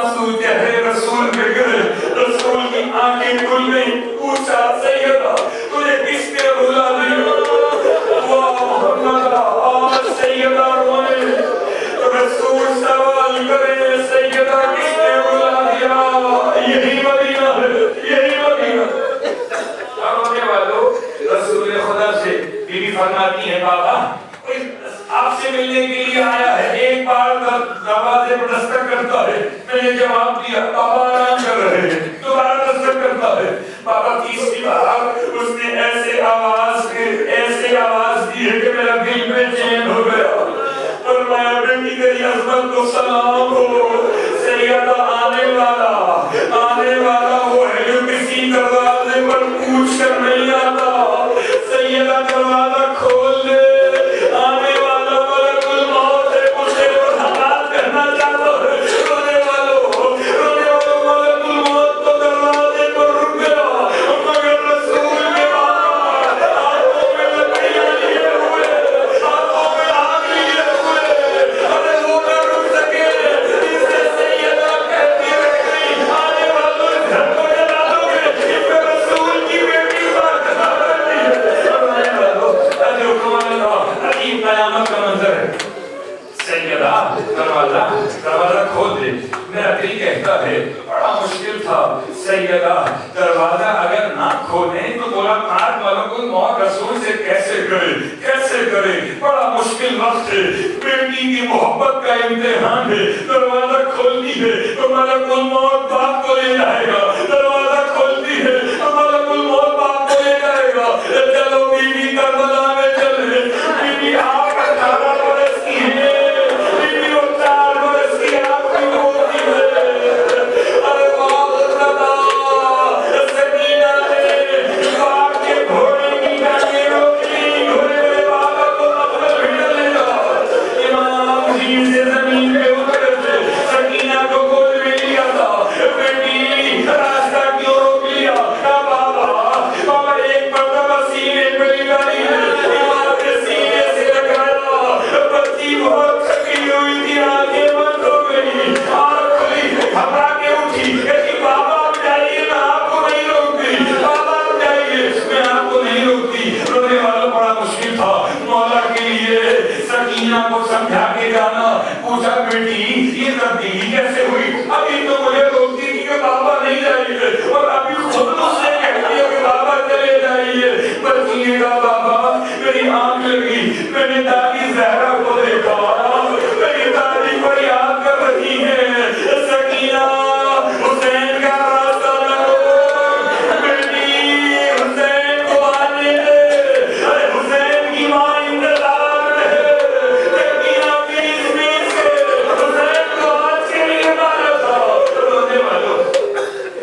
آنسو چہرے رسول پہ گرے، رسول کی آنکھیں کھل گئی، پوچھا سیدہ تجھے کس نے بھلا دیا؟ واہ محمد آج سیدہ روئے، رسول سوال کرے سیدہ کس نے بھلا دیا؟ یہی مدینہ ہے، یہی مدینہ ہے۔ رونے والوں رسول خدا سے بیوی فرماتی ہے بابا آپ سے ملنے کے لیے آیا ہے، ایک بار دروازے پر دستک کرتا ہے، میں نے جواب دیا بابا آرام کر رہے ہیں، دوبارہ دستک کرتا ہے، بابا تیسری بار اس نے ایسے آواز دی ہے کہ میرا دل بے چین ہو گیا، فرمایا بیٹی تیری عظمت کو سلام ہو، سیدہ آنے والا وہ ہے جو کسی دروازے پر پوچھ کر نہیں آتا، سیدہ دروازہ کھول دے، آنے والا ملک الموت ہے، اسے حالات کرنا چاہتا ہے، رونے والوں ملک الموت تو دروازے پر رک گیا، مگر رسول کے بعد ہاتھوں میں لکڑیاں لیے ہوئے، ہاتھوں میں آگ لیے ہوئے، ارے وہ نہ رک سکے، اسے سیدہ کہتی رہ گئی، آنے والوں گھر کو جلا دو گے، اس میں رسول کی بیٹی بات کرتی ہے، آنے والوں جو کمال عجیب قیامت کا منظر ہے، سیدہ دروازہ کھول دے، میرا دل کہتا ہے بڑا مشکل تھا، سیدہ دروازہ اگر نہ کھولیں تو ملاقات ملک الموت رسول سے کیسے کرے، بڑا مشکل وقت ہے، بیٹی کی محبت کا امتحان ہے، دروازہ کھولتی ہے تو ملک الموت باپ کو لے جائے گا، دروازہ کھولتی ہے تو ملک الموت باپ کو لے جائے گا، چلو بیوی کربلا میں چلے، بیوی آپ 18 برس کی ہے، بیوی 4 برس کی آپ کی ہوتی ہے، ارے باپ سکینہ نے باپ کے گھوڑے کی جانیں روکی، گھوڑے میں بابا کو مقبل بھیڑ لے جا، امام زین سے زمین پہ اترے تھے، سکینہ کو گود میں لیا تھا، بیٹی راستہ کیوں روک لیا؟ بابا ایک مرتبہ سینے پہ لگائی ہے، امام کے سینے سے لگایا، بچی بہت تھکی ہوئی تھی، آنکھیں بند ہو گئی، آنکھ کھلی، گھبرا کے اٹھی، کہتی بابا آپ جائیے میں آپ کو نہیں روکتی، بابا آپ جائیے میں آپ کو نہیں روکتی، رونے والا بڑا مشکل تھا، مولا کے لیے سکینہ کو سمجھا کے جانا، پوچھا بیٹی یہ تبدیلی کیسے ہوئی؟ ابھی تو مجھے روکتی تھی کہ بابا نہیں جائیے اور ابھی خود مجھ سے کہتی ہے کہ بابا چلے جائیے، بچی نے کہا بابا میری آنکھ لگی، میں نے دادی زہرا کو دیکھا، میری دادی کو یاد کر رہی ہے، سکینہ حسین کا راستہ نہ روک، بیٹی حسین کو آنے دے، ارے حسین کی ماں انتظار میں ہے، سکینہ پیس کے حسین کو آج کے لیے مارا تھا، رونے والوں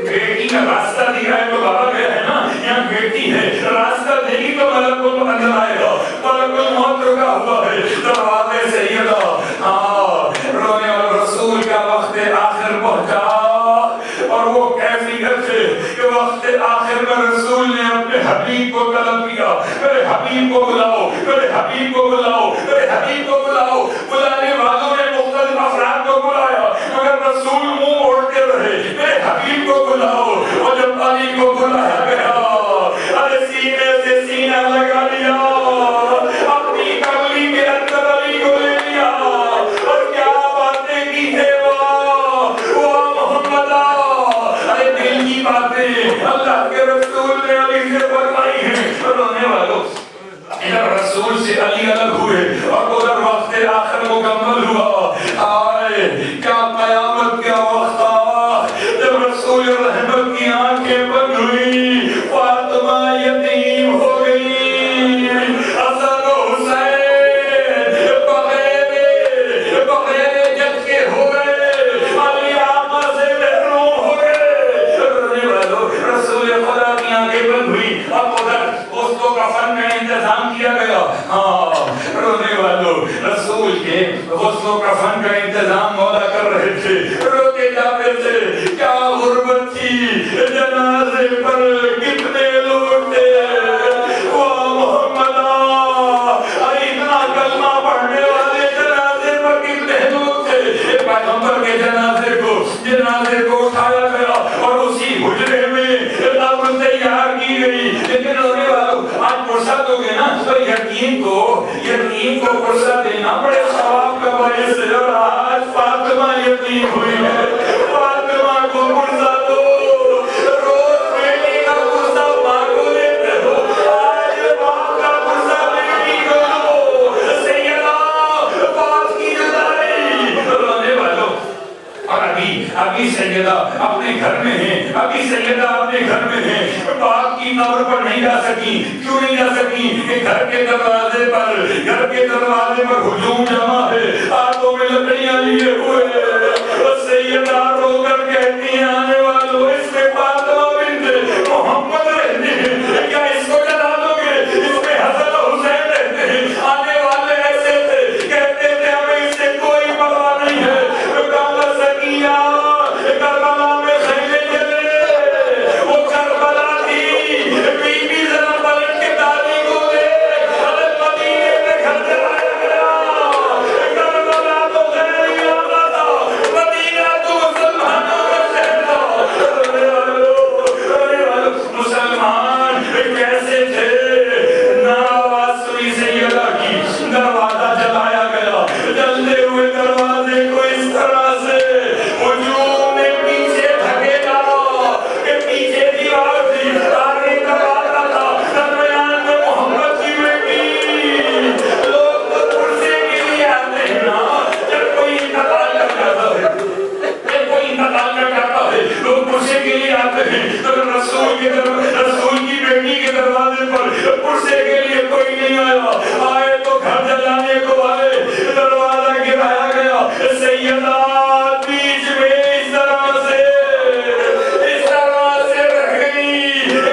بیٹی کا راستہ دیا ہے تو بابا گیا ہے نا، یہاں بیٹی ہے، راستہ دے گی تو ملک الموت اندر آئے گا، ملک الموت رکا ہوا ہے، دروازے سے یہ گا، رونے والا رسول کا وقت آخر پہنچا، اور وہ کیفیت ہے کہ وقت آخر میں رسول نے اپنے حبیب کو طلب کیا، میرے حبیب کو بلاؤ، میرے حبیب کو بلاؤ، میرے حبیب کو بلاؤ، بلانے والوں نے مختلف افراد کو بلایا، مگر رسول منہ موڑتے رہے، میرے حبیب کو بلاؤ، اور جب علی کو بلایا گیا، ارے سینے سے سینہ لگا لیا، اپنی کملی کے اندر علی کو لے لیا، اور کیا باتیں کی ہے وہ محمد، ارے دل کی باتیں اللہ کے رسول نے علی سے فرمائی ہیں، رونے والوں ادھر رسول سے علی الگ ہوئے اور ادھر وقت آخر مکمل ہوا، آئے کیا قیامت کیا وقت آ، جب رسول رحمت کی آنکھیں بند ہوئی، فاطمہ یتیم ہو گئی، حسن و حسین بغیر جد کے ہو گئے، علی آقا سے محروم ہو گئے، رونے والوں رسول خدا کی آنکھیں بند ہوئی، اب ادھر اس کو کفن کا انتظام کیا گیا، رونے والوں رسول کے غسل و کفن کا انتظام مولا کر رہے تھے، روتے جاتے تھے، کیا غربت تھی، جنازے پر کتنے لوگ تھے، واہ محمد اتنا کلمہ پڑھنے والے جنازے پر کتنے لوگ تھے، پیغمبر کے جنازے کو جنازے کو اٹھایا گیا اور اسی حجرے میں قبر تیار کی گئی. لیکن ہونے والوں آج فرصت ہو گئے نا تو یتیم کو فرصت دینا بڑے ثواب کا باعث ہے. اور آج فاطمہ یتیم ہوئی ہے, فاطمہ کو فرصت دو. روز بیٹی کا فرصت ماں کو دیتے ہو, آج باپ کا فرصت بیٹی کو دو. سیدہ باپ کی جدائی رونے والوں. اور ابھی سیدہ اپنے گھر میں ہیں, ابھی سیدہ اپنے گھر میں ہیں, باپ کی قبر پر نہیں جا سکی. کیوں نہیں جا سکی؟ کہ گھر کے دروازے پر ہجوم جمع ہے, ہاتھوں میں لکڑیاں لیے ہوئے. سیدہ رو کر کہتی ہیں آنے والوں, اس میں فاطمہ بنت محمد رہتے ہیں, کیا اس کو جلا دو گے؟ اس میں حسن و حسین رہتے ہیں. آنے والے ایسے تھے, کہتے تھے ہمیں اس سے کوئی پرواہ نہیں ہے. سکیہ کربلا میں خیمے جلے, وہ کربلا تھی, بی بی ذرا پلٹ کے دادی کو دے, حضرت مدینے میں گھر جلایا گیا. کربلا تو غیر علاقہ تھا, مدینہ تو مسلمانوں کا شہر تھا. مسلمان کیسے تھے؟ نہ آواز سنی سیدہ کی, دروازہ جلایا گیا. جلتے ہوئے دروازے کو اس طرح سے ہجوم نے پیچھے دھکیلا کہ پیچھے دیوار تھی, آگے دروازہ تھا, درمیان میں محمد کی بیٹی. لوگ تو کرسی کے لیے آتے ہیں نا, جب کوئی انتقال کر جاتا ہے, لوگ کرسی کے لیے آتے ہیں. اگر رسول کی بیٹی کے دروازے پر کرسی کے لیے کوئی نہیں آئے تو گھر جلانے کو آئے. دروازہ گرایا گیا, سیدہ بیچ میں اس طرح سے رہ گئی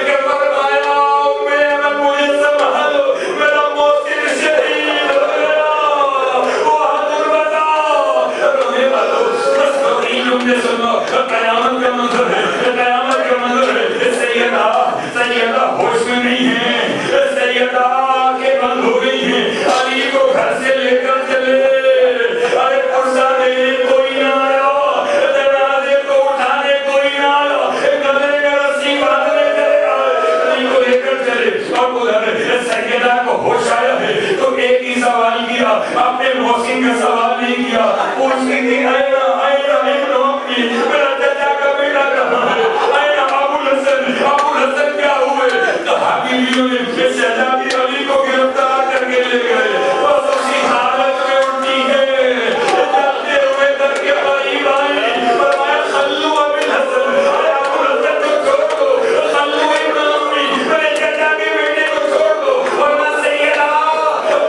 کہ فرمایا میں مجھے سنبھالو, میرا موسم شہید ہو گیا. وہ حضور بتا رونے والوں, بس بقین نے سنو, قیامت کا منظر ہے, قیامت کا منظر ہے. سیدہ ہوش میں نہیں ہے, سیدہ کے بند ہو گئی ہیں. علی کو گھر سے لے کر چلے, ارے پرسا دینے کوئی نہ آیا, جنازے کو اٹھانے کوئی نہ آیا, گلے میں رسی باندھنے چلے آئے, علی کو لے کر چلے. اور ادھر سیدہ کو ہوش آیا ہے تو ایک ہی سوال کیا, اپنے محسن کا سوال نہیں کیا. پوچھتی تھی آئینہ اپنی, میرا چچا کا بیٹا کہاں ہے, آئینہ ابو الحسن کیا ہوئے؟ تو حاکمیوں نے شہزادی علی کو گرفتار کر کے لے گئے. بس اسی حالت میں اٹھی ہے, جلتے ہوئے در کے قریب آئی, فرمایا خلو ابو الحسن, ابو الحسن کو چھوڑ دو, خلو ابن امی, میرے چچا کے بیٹے کو چھوڑ دو, ورنہ سیدہ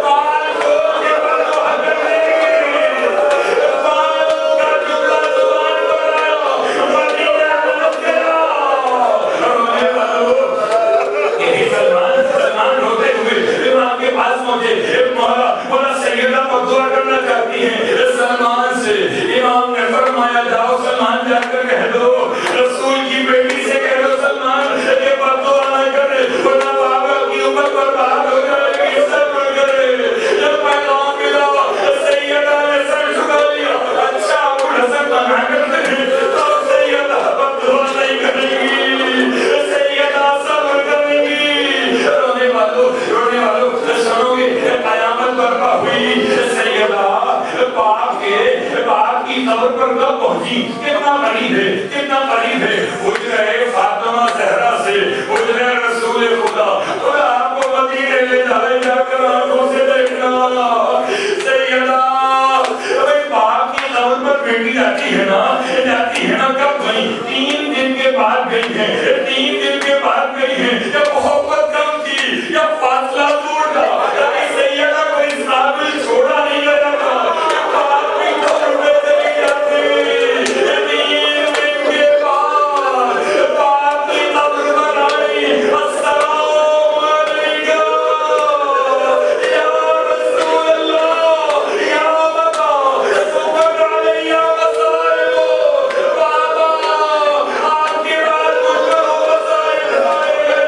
بال کھول کے بندو حضر لے گئے. بالوں کا جملہ زبان پر آیا, مدینہ پہنچ گیا. رونے والوں, یہی سلمان روتے ہوئے امام کے پاس پہنچے. مولا سیدہ کو دعا کرنا چاہتی ہیں سلمان سے. امام نے فرمایا جاؤ سلمان, جا کر کہہ دو, رسول کی بیٹی سے کہہ دو سلمان یہ بددعا نہ کرے, ورنہ بابا کی عمر برباد ہو جائے گی. صبر کرے. جب پیغام ملا سیدہ نے سر جھکا لیا. اچھا ابو الحسن منع کرتے ہیں تو سیدہ بددعا نہیں کرے گی, سیدہ صبر کرے گی. رونے والوں سنو گے, قیامت برپا ہوئی. سیدہ باپ کی قبر پر کب پہنچی؟ کتنا قریب ہے حجرہ فاطمہ زہرا سے, حجرہ رسول خدا. خدا آپ کو مدینے لے جائے, جا کر آنکھوں سے دیکھنا. سیدہ باپ کی قبر پر بیٹی جاتی ہے نا, کب گئی؟ 3 دن کے بعد گئی ہیں, 3 دن کے بعد گئی ہیں. جب محبت کم تھی, جب فاصلہ دور تھا, کبھی سیدہ کو اس قابل چھوڑا نہیں گیا تھا. باپ کی قبر میں چلی جاتی, 3 دن کے بعد باپ کی قبر پر آئی. السلام علیکم یا رسول اللہ, یا بابا سبحان علیہ وسلم. بابا آپ کے بعد مجھ پر وسائل آئے,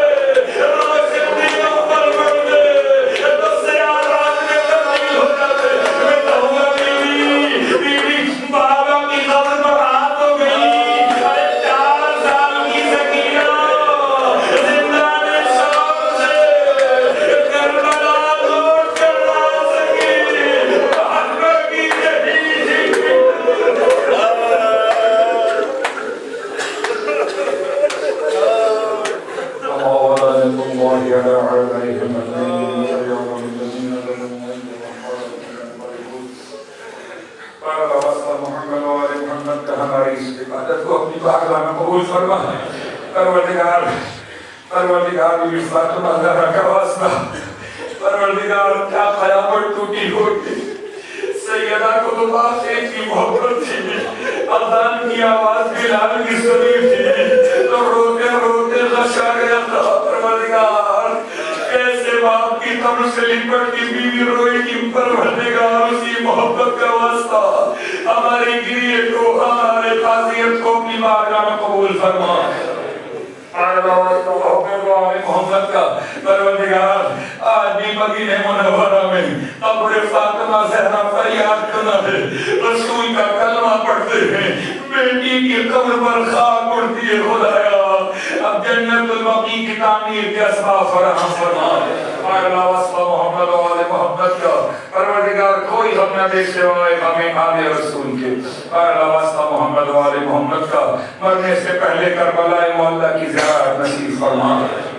عبادت کو اپنی بارگاہ میں قبول فرما. پروردگار بی بی فاطمہ زہرا کا واسطہ پروردگار کیا قیامت ٹوٹی ہوتی. سیدہ قطبہ کی محبت تھی, اذان کی آواز بلال کی سنی تھی تو روتے روتے غشا گیا تھا. پروردگار کیسے باپ کی قبر سے لپٹتی بیوی روئی کی. پروردگار اسی محبت کا واسطہ ہماری گریے کو, ہمارے تعزیت کو اپنی بارگاہ میں قبول فرما. محمد کا پروردگار آج بھی مدینہ منورہ میں قبر فاطمہ زہرا فریاد کرنا ہے, رسول کا کلمہ پڑھتے ہیں, بیٹی کی قبر پر خاک اڑتی ہے. خدایا اب جنت البقیع کی تعمیر کے اسباب فراہم فرما. اعلیٰ وصفہ محمد و آل محمد کا پروردگار کوئی ہم نہ دیکھ سوائے ہمیں آل رسول کے. اعلیٰ وصفہ محمد و آل محمد کا مرنے سے پہلے کربلا مولا کی زیارت نصیب فرما.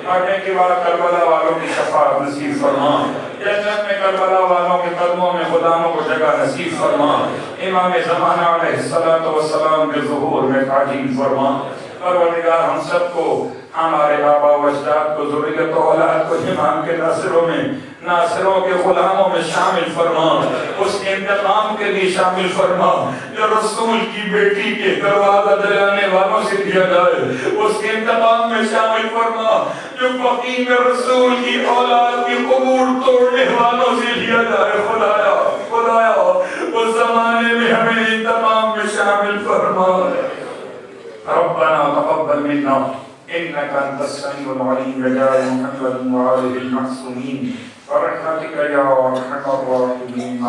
مرنے کے بعد کربلا والوں کی شفاعت نصیب فرما. جنت میں کربلا والوں کے قدموں میں خداؤں کو جگہ نصیب فرما. امام زمانہ علیہ السلام کے ظہور میں تعجیل فرما. پروردگار ہم سب کو, ہمارے آبا و اجداد کو, ذریت و اولاد کو امام کے ناصروں کے غلاموں میں شامل فرما. اس کے انتقام کے لیے شامل فرما جو رسول کی بیٹی کے دروازہ جلانے والوں سے دیا جائے. اس کے انتقام میں شامل فرما جو بقیع میں رسول کی اولاد کی قبور توڑنے والوں سے دیا جائے. خدایا اس زمانے میں ہمیں انتقام میں شامل فرما. ربنا تقبل منا إنك أنت السميع العليم بجاه محمد وآله المعصومين برحمتك يا أرحم الراحمين.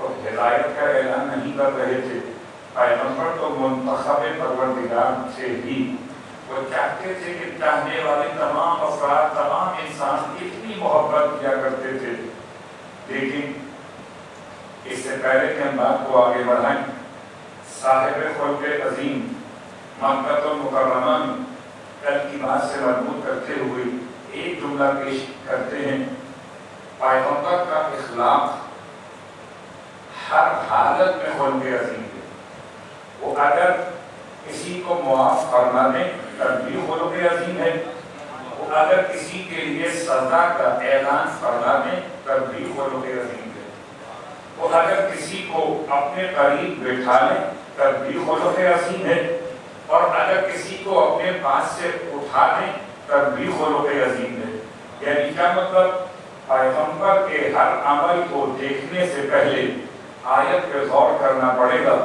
تو ہدایت کا اعلان نہیں کر رہے تھے. پیغمبر تو منتخب پروردگار سے ہی. وہ چاہتے تھے کہ چاہنے والے تمام افراد، تمام انسان اتنی محبت کیا کرتے تھے. لیکن اس سے پہلے کہ ہم بات کو آگے بڑھائیں، صاحب خلق عظیم مکہ المکرمہ میں کل کی بات سے مربوط کرتے ہوئے ایک جملہ پیش کرتے ہیں. پیغمبر کا اخلاق ہر حالت میں خلق عظیم ہے. وہ اگر کسی کو معاف فرما دیں تب بھی خلق عظیم ہے. وہ اگر کسی کے لیے سزا کا اعلان فرما دیں تب بھی خلق عظیم ہے. وہ اگر کسی کو اپنے قریب بٹھا لیں تب بھی خلق عظیم ہے. اور اگر کسی کو اپنے پاس سے اٹھا دیں تب بھی خلق عظیم ہے. یعنی کیا مطلب؟ پیغمبر کے ہر عمل کو دیکھنے سے پہلے آیت پہ غور کرنا پڑے گا.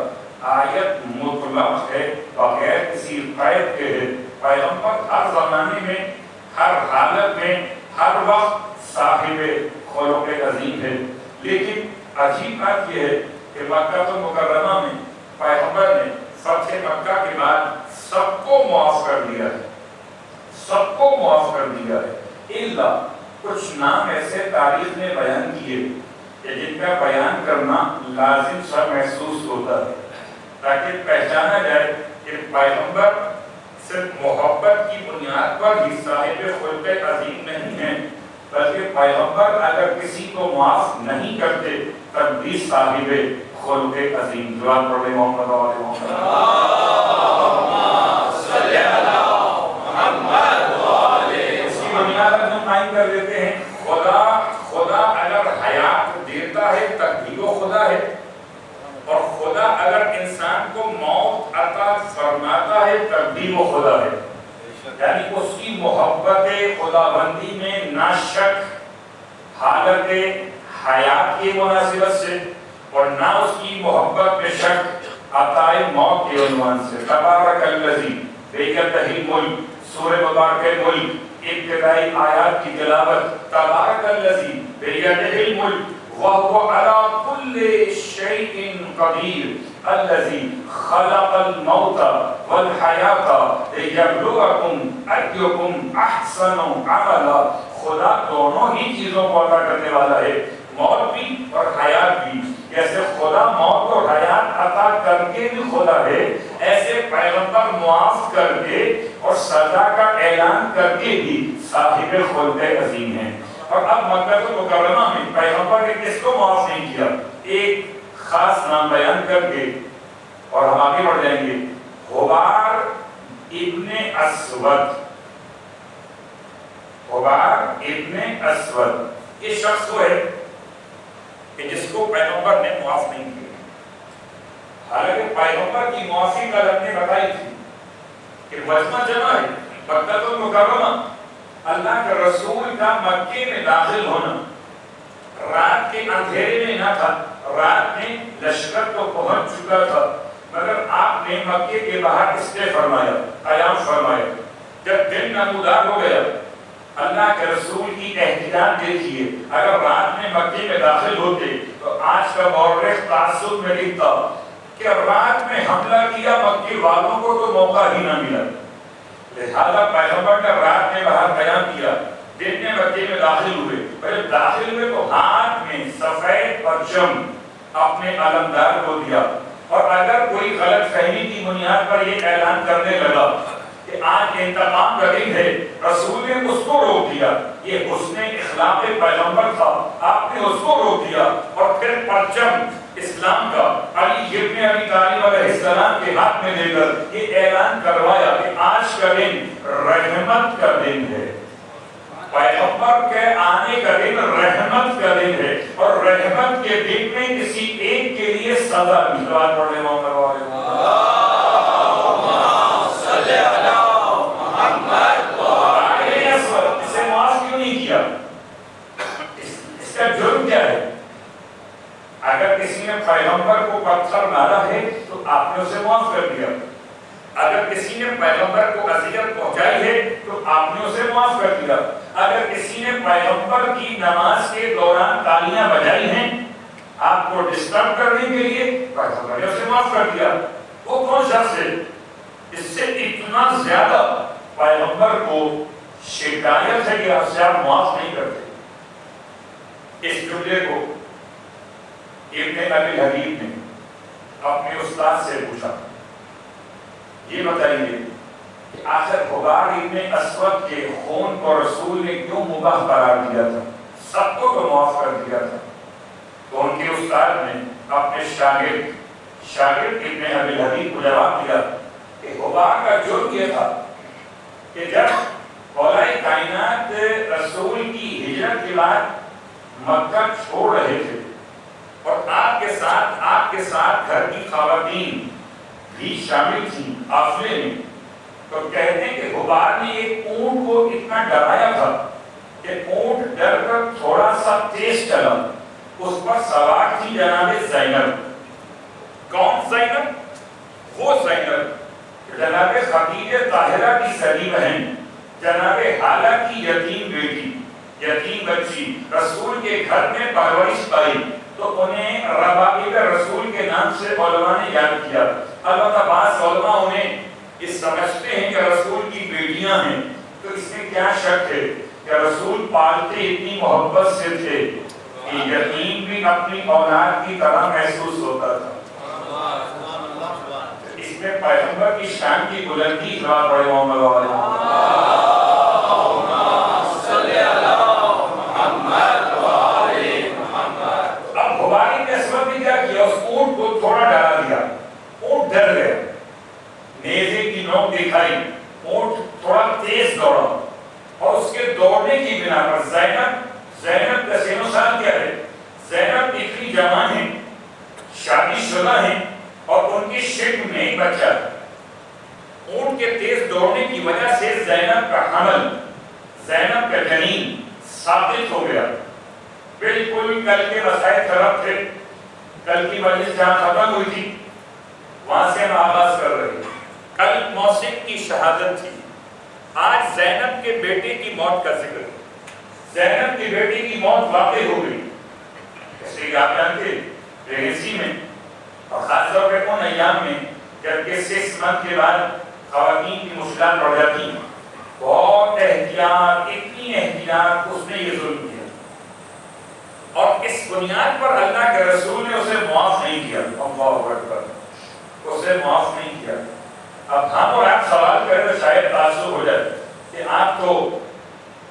آیت مطلق ہے، بغیر کسی قید کے ہے. پیغمبر ہر زمانے میں، ہر حالت میں، ہر وقت صاحب خلق عظیم ہے. لیکن عجیب بات یہ ہے کہ مکہ المکرمہ میں پیغمبر نے فتح مکہ کے بعد سب کو معاف کر دیا ہے. سب کو معاف کر دیا ہے، الا کچھ نام ایسے تاریخ نے بیان کیے کہ جن کا بیان کرنا لازم سا محسوس ہوتا ہے، تاکہ پہچانا جائے کہ پیغمبر صرف محبت کی بنیاد پر ہی صاحب خلق عظیم نہیں ہے، بلکہ پیغمبر اگر کسی کو معاف نہیں کرتے تب بھی صاحب خلق عظیم. جواب پڑھیں محمد علیہ محمد. اس کی بنیاد ہم قائم کر دیتے ہیں، خدا اگر حیات دیتا ہے تب بھی وہ خدا ہے، اور خدا اگر انسان کو موت عطا فرماتا ہے تب بھی وہ خدا ہے. یعنی اس کی محبت خداوندی میں نہ شک حالت حیات کی مناسبت سے اور نہ اس کی محبت میں شک عطائے موت کے عنوان سے. تبارک الذی بیدہ الملک، سورہ مبارکہ ملک ابتدائی آیات کی تلاوت. تبارک الذی بیدہ الملک وَهُوَ عَلَى كُلِّ شَيْءٍ قَدِيرٌ الَّذِي خَلَقَ الْمَوْتَ وَالْحَيَاةَ لِيَبْلُوَكُمْ أَيُّكُمْ أَحْسَنُ عَمَلًا. خدا دونوں ہی چیزوں کو عطا کرنے والا ہے، موت بھی اور حیات بھی. جیسے خدا موت اور حیات عطا کر کے بھی خدا ہے، ایسے پیغمبر معاف کر کے اور سزا کا اعلان کر کے بھی صاحب خلق عظیم ہیں. اور اب مکہ المکرمہ میں پیغمبر نے کس کو معاف نہیں کیا؟ ایک خاص نام بیان کر کے، اور ہم آگے بڑھ جائیں گے. حبار ابن اسود، حبار ابن اسود یہ شخص وہ ہے کہ جس کو پیغمبر نے معاف نہیں کیا. حالانکہ پیغمبر کی معافی کا ہم نے بتائی تھی کہ مجمع جمع ہے مکہ المکرمہ. اللہ کے رسول کا مکے میں داخل ہونا رات کے اندھیرے میں نہ تھا، رات میں لشکر تو پہنچ چکا تھا، مگر آپ نے مکے کے باہر اسٹے فرمایا، قیام فرمایا. جب دن نمودار ہو گیا، اللہ کے رسول کی احتیاط دیکھیے. اگر رات میں مکے میں داخل ہوتے تو آج کا مورخ تعصب میں لکھتا کہ رات میں حملہ کیا مکے والوں کو تو موقع ہی نہ ملا. لہذا پیغمبر نے رات میں باہر قیام کیا، دن میں مکے میں داخل ہوئے. جب داخل ہوئے تو ہاتھ میں سفید پرچم اپنے علمدار کو دیا. اور اگر کوئی غلط فہمی کی بنیاد پر یہ اعلان کرنے لگا کہ آج انتقام کا دن ہے، رسول نے اس کو روک دیا. یہ حسن اخلاق پیغمبر تھا، آپ نے اس کو روک دیا. اور پھر پرچم اسلام کا علی ابن ابی طالب علیہ السلام کے ہاتھ میں دے کر یہ اعلان کروایا کہ آج کا دن رحمت کا دن ہے. پیغمبر کے آنے کا دن رحمت کا دن ہے، اور رحمت کے دن میں کسی ایک کے لیے سزا بھی. پڑھنے اسے معاف کیوں نہیں کیا؟ اس کا جرم کیا ہے؟ اگر کسی نے پیغمبر کو پتھر مارا ہے تو آپ نے اسے معاف کر دیا. اگر کسی نے پیغمبر کو اذیت پہنچائی ہے تو آپ نے اسے معاف کر دیا. اگر کسی نے پیغمبر کی نماز کے دوران تالیاں بجائی ہیں آپ کو ڈسٹرب کرنے کے لیے پیغمبر نے اسے معاف کر دیا. وہ کون شخص ہے؟ اس سے اتنا زیادہ پیغمبر کو شکایت ہے کہ آپ سے آپ معاف نہیں کرتے. اس جملے کو ابن ابی حبیب نے اپنے استاد سے پوچھا، یہ بتائیے کہ آخر حباب ابن اسود کے خون کو رسول نے کیوں مباح قرار دیا تھا؟ سب کو تو معاف کر دیا تھا. تو ان کے استاد نے اپنے شاگرد ابن ابی حبیب کو جواب دیا کہ حباب کا جرم یہ تھا کہ جب خدائے کائنات رسول کی ہجرت کے بعد مکہ چھوڑ رہے تھے اور آپ کے ساتھ گھر کی خواتین بھی شامل تھیں قافلے میں، تو کہتے ہیں کہ حباب نے ایک اونٹ کو اتنا ڈرایا تھا کہ اونٹ ڈر کر تھوڑا سا تیز چلا. اس پر سوار تھی جناب زینب. کون زینب؟ وہ زینب جناب خدیجہ طاہرہ کی صغیر بہن، جناب حالہ کی یتیم بیٹی، یتیم بچی رسول کے گھر میں پرورش پائی. تو انہیں ربائب رسول کے نام سے علماء نے یاد کیا. البتہ بعض علماء انہیں اس سمجھتے ہیں کہ رسول کی بیٹیاں ہیں، تو اس میں کیا شک ہے کہ رسول پالتے اتنی محبت سے تھے کہ یتیم بھی اپنی اولاد کی طرح محسوس ہوتا تھا. اس میں پیغمبر کی شان کی بلندی بات بڑے محمد اونٹ کو تھوڑا ڈرا دیا. اونٹ ڈر گیا، نیزے کی نوک دکھائی، اونٹ تھوڑا تیز دوڑا اور اس کے دوڑنے کی بنا پر زینب کا سن و سال کیا ہے؟ زینب اتنی جوان ہیں، شادی شدہ ہیں اور ان کی شکم میں ایک بچہ ہے. اونٹ کے تیز دوڑنے کی وجہ سے زینب کا حمل، زینب کا جنین ثابت ہو گیا. بالکل کل کے مسائل طرف تھے، کل کی مجلس جہاں ختم ہوئی تھی وہاں سے ہم آغاز کر رہے ہیں. کل موسیق کی شہادت تھی، آج زینب کے بیٹے کی موت کا ذکر ہے. زینب کی بیٹی کی موت واقع ہو گئی. اس لیے آپ جانتے پریگنسی میں اور خاص طور پہ ان ایام میں جبکہ 6 منتھ کے بعد خواتین کی مشکلات بڑھ جاتی ہیں، بہت احتیاط، اتنی احتیاط، اس نے یہ ظلم کیا اور اس بنیاد پر اللہ کے رسول نے اسے معاف نہیں کیا. اللہ اکبر، اسے معاف نہیں کیا. اب ہم اور آپ سوال کریں تو شاید تعصب ہو جائے کہ آپ تو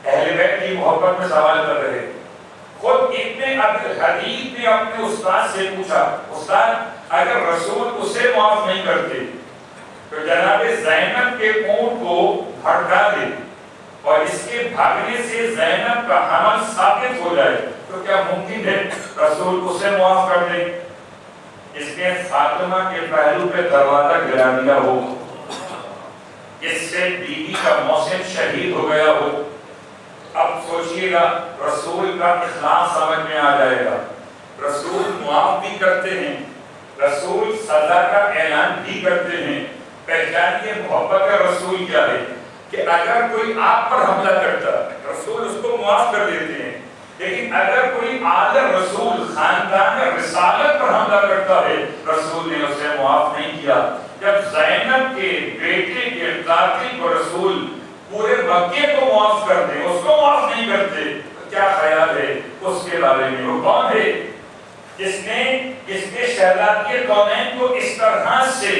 اہل بیت کی محبت میں سوال کر رہے. خود ابن ابی حبیب نے اپنے استاد سے پوچھا، استاد اگر رسول اسے معاف نہیں کرتے تو جناب زینب کے اونٹ کو بھڑکا دے اور اس کے بھاگنے سے زینب کا حمل ثابت ہو جائے تو کیا ممکن ہے رسول اسے معاف کر دے؟ اس نے فاطمہ کے پہلو پہ دروازہ گرا دیا ہو، جس سے بیوی کا محسن شہید ہو گیا ہو. اب سوچئے گا رسول کا اخلاص سمجھ میں آ جائے گا. رسول معاف بھی کرتے ہیں، رسول سزا کا اعلان بھی کرتے ہیں. پہچانیے محبت رسول کیا ہے کہ اگر کوئی آپ پر حملہ کرتا رسول اس کو معاف کر دیتے ہیں، لیکن اگر کوئی آل رسول خاندان رسالت پر حملہ کرتا ہے رسول نے اسے معاف نہیں کیا. جب زینب کے بیٹے کے قاتل کو رسول پورے مکے کو معاف کر دے، اس کو معاف نہیں کرتے، تو کیا خیال ہے اس کے بارے میں؟ وہ کون ہے جس نے شہزادی کونین کو اس طرح سے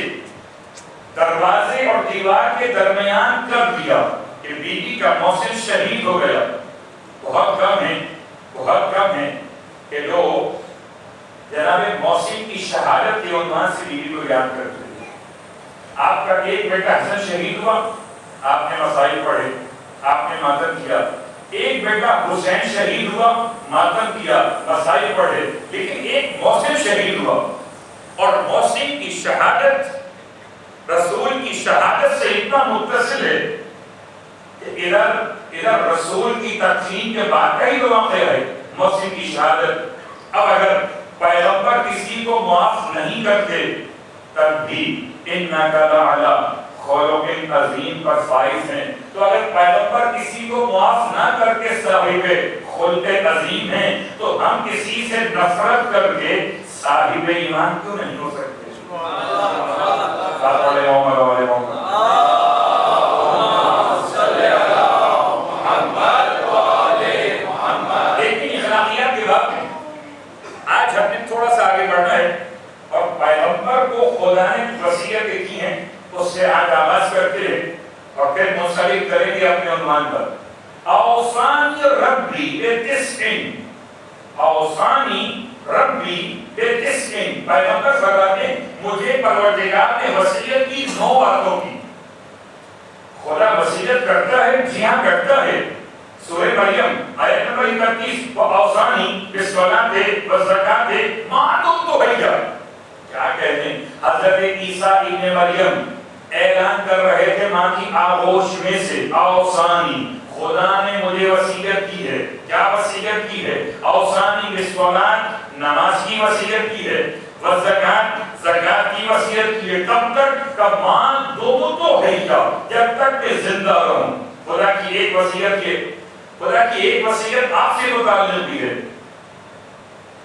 دروازے اور دیوار کے درمیان کر دیا کہ بیوی کا محسن شہید ہو گیا؟ بہت کم ہے کہ لوگ جناب محسن کی شہادت کے عنوان سے بیوی کو یاد کرتے ہیں. آپ کا ایک بیٹا حسن شہید ہوا، آپ نے مسائل پڑھے، آپ نے ماتم کیا. ایک بیٹا حسین شہید ہوا، ماتم کیا، مسائل پڑھے. لیکن ایک محسن شہید ہوا اور محسن کی شہادت رسول کی شہادت سے اتنا متصل ہے کہ ادھر رسول کی تقسیم کے بعد کئی لوگ واقع ہے محسن کی شہادت. اب اگر پیغمبر کسی کو معاف نہیں کرتے تب بھی انک لعلی خلق عظیم پر فائز ہیں. تو اگر پیغمبر کسی کو معاف نہ کر کے صاحب خلق عظیم ہیں تو ہم کسی سے نفرت کر کے صاحب ایمان کیوں نہیں ہو سکتے؟ لیکن اخلاقیات کی بات نہیں، آج ہم نے تھوڑا سا آگے بڑھنا ہے اور پیغمبر کو خدا نے وصیتیں کی ہیں اس سے آج آغاز کرتے ہیں اور پھر منسلک کریں گے اپنے عنوان پر اوصانی ربی بتسع، اوصانی ربی بتسع، پیغمبر فرماتے ہیں مجھے پروردگار نے وصیت کی 9 باتوں کی۔ خدا وصیت کرتا ہے، جی ہاں کرتا ہے۔ سورہ مریم آیت نمبر 31 اوصانی بالصلاۃ والزکاۃ ما دمت حیا، کیا کہتے ہیں حضرت عیسیٰ ابن مریم اعلان کر رہے تھے ماں کی آغوش میں سے اوصانی، خدا نے مجھے وصیت کی ہے۔ کیا وصیت کی ہے؟ اوصانی بالصلاۃ، نماز کی وصیت کی ہے، والزکاۃ، زکات کی وصیت کی ہے۔ کب تک؟ کب ماں دمت حیا، جب تک کہ زندہ رہوں۔ خدا کی ایک وصیت ہے، خدا کی ایک وصیت آپ سے متعلق بھی ہے۔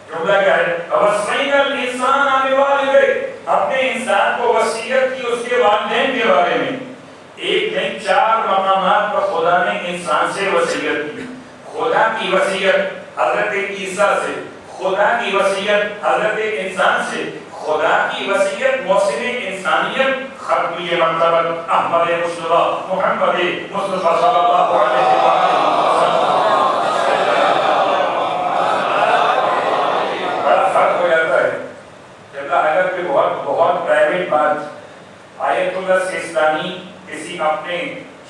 جملہ کیا ہے؟ وصینا الانسان بوالدیہ، اپنے انسان کو وصیت کی اس کے والدین کے بارے میں۔ ایک نہیں 4 مقامات پر خدا نے انسان سے وصیت کی۔ خدا کی وصیت حضرت عیسیٰ سے، خدا کی وصیت حضرت انسان سے، خدا کی وصیت محسن انسانیت ختمی مرتبہ احمد مصطفیٰ محمد مصطفیٰ صلی اللہ علیہ وسلم۔ بڑا فرق ہو جاتا ہے جب اگر کوئی بہت پرائیویٹ بات آیت اللہ سیستانی کسی اپنے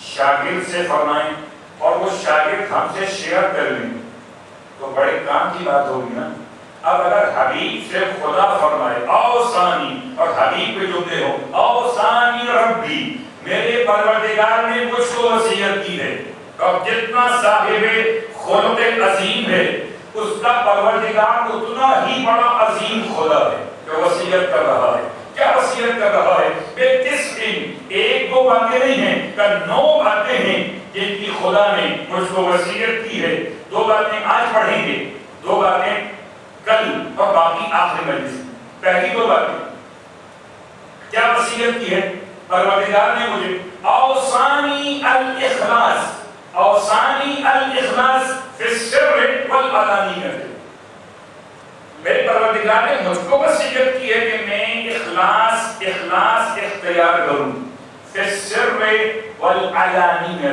شاگرد سے فرمائیں اور وہ شاگرد ہم سے شیئر کر لیں تو بڑے کام کی بات ہوگی نا۔ اب اگر حبیب سے خدا فرمائے اوصانی اور حبیب پہ جملے ہو اوصانی ربی، میرے پروردگار نے مجھ کو وصیت کی ہے، اب جتنا صاحب خلق عظیم ہے اس کا پروردگار اتنا ہی بڑا عظیم خدا ہے جو وصیت کر رہا ہے۔ کیا وصیت کر رہا ہے؟ بتسع، 1-2 باتیں نہیں ہیں کہ 9 باتیں ہیں جن کی خدا نے مجھ کو وصیت کی ہے۔ 2 باتیں آج پڑھیں گے، 2 باتیں کل اور باقی آخری مجلس۔ پہلی 2 باتیں کیا وصیت کی ہے؟ پروردگار نے مجھے اوصانی الاخلاص، اوصانی الاخلاص فی السر والعلانیہ، میرے پروردگار نے مجھ کو وصیت کی ہے کہ میں اخلاص اختیار کروں، فی السر والعلانیہ،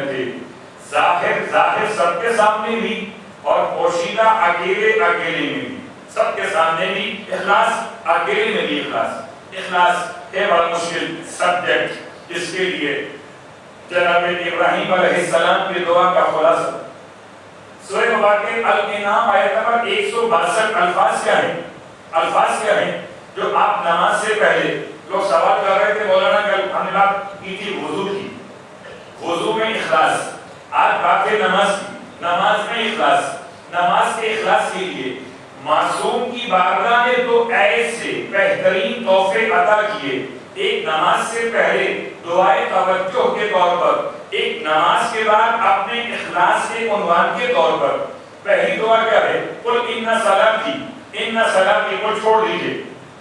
ظاہر سب کے سامنے بھی اور پوشیدہ اکیلے میں بھی، سب کے سامنے بھی اخلاص، اکیلے میں بھی اخلاص۔ اخلاص ہے بڑا مشکل سبجیکٹ جس کے لیے جناب ابراہیم علیہ السلام کی دعا کا خلاصہ سورہ مبارکہ الانعام آیت نمبر 162 الفاظ کیا ہیں جو آپ نماز سے پہلے لوگ سوال کر رہے تھے مولانا کل ہم نے بات کی تھی وضو کی، وضو میں اخلاص، آج بات ہے نماز کی، نماز میں اخلاص، نماز کے اخلاص کے لیے معصوم کی بارگاہ نے 2 ایسے بہترین تحفے عطا کیے۔ ایک نماز سے پہلے دعائے توجہ کے طور پر، ایک نماز کے بعد اپنے اخلاص کے عنوان کے طور پر۔ پہلی دعا کیا ہے؟ قل ان صلاتی، کو چھوڑ دیجئے،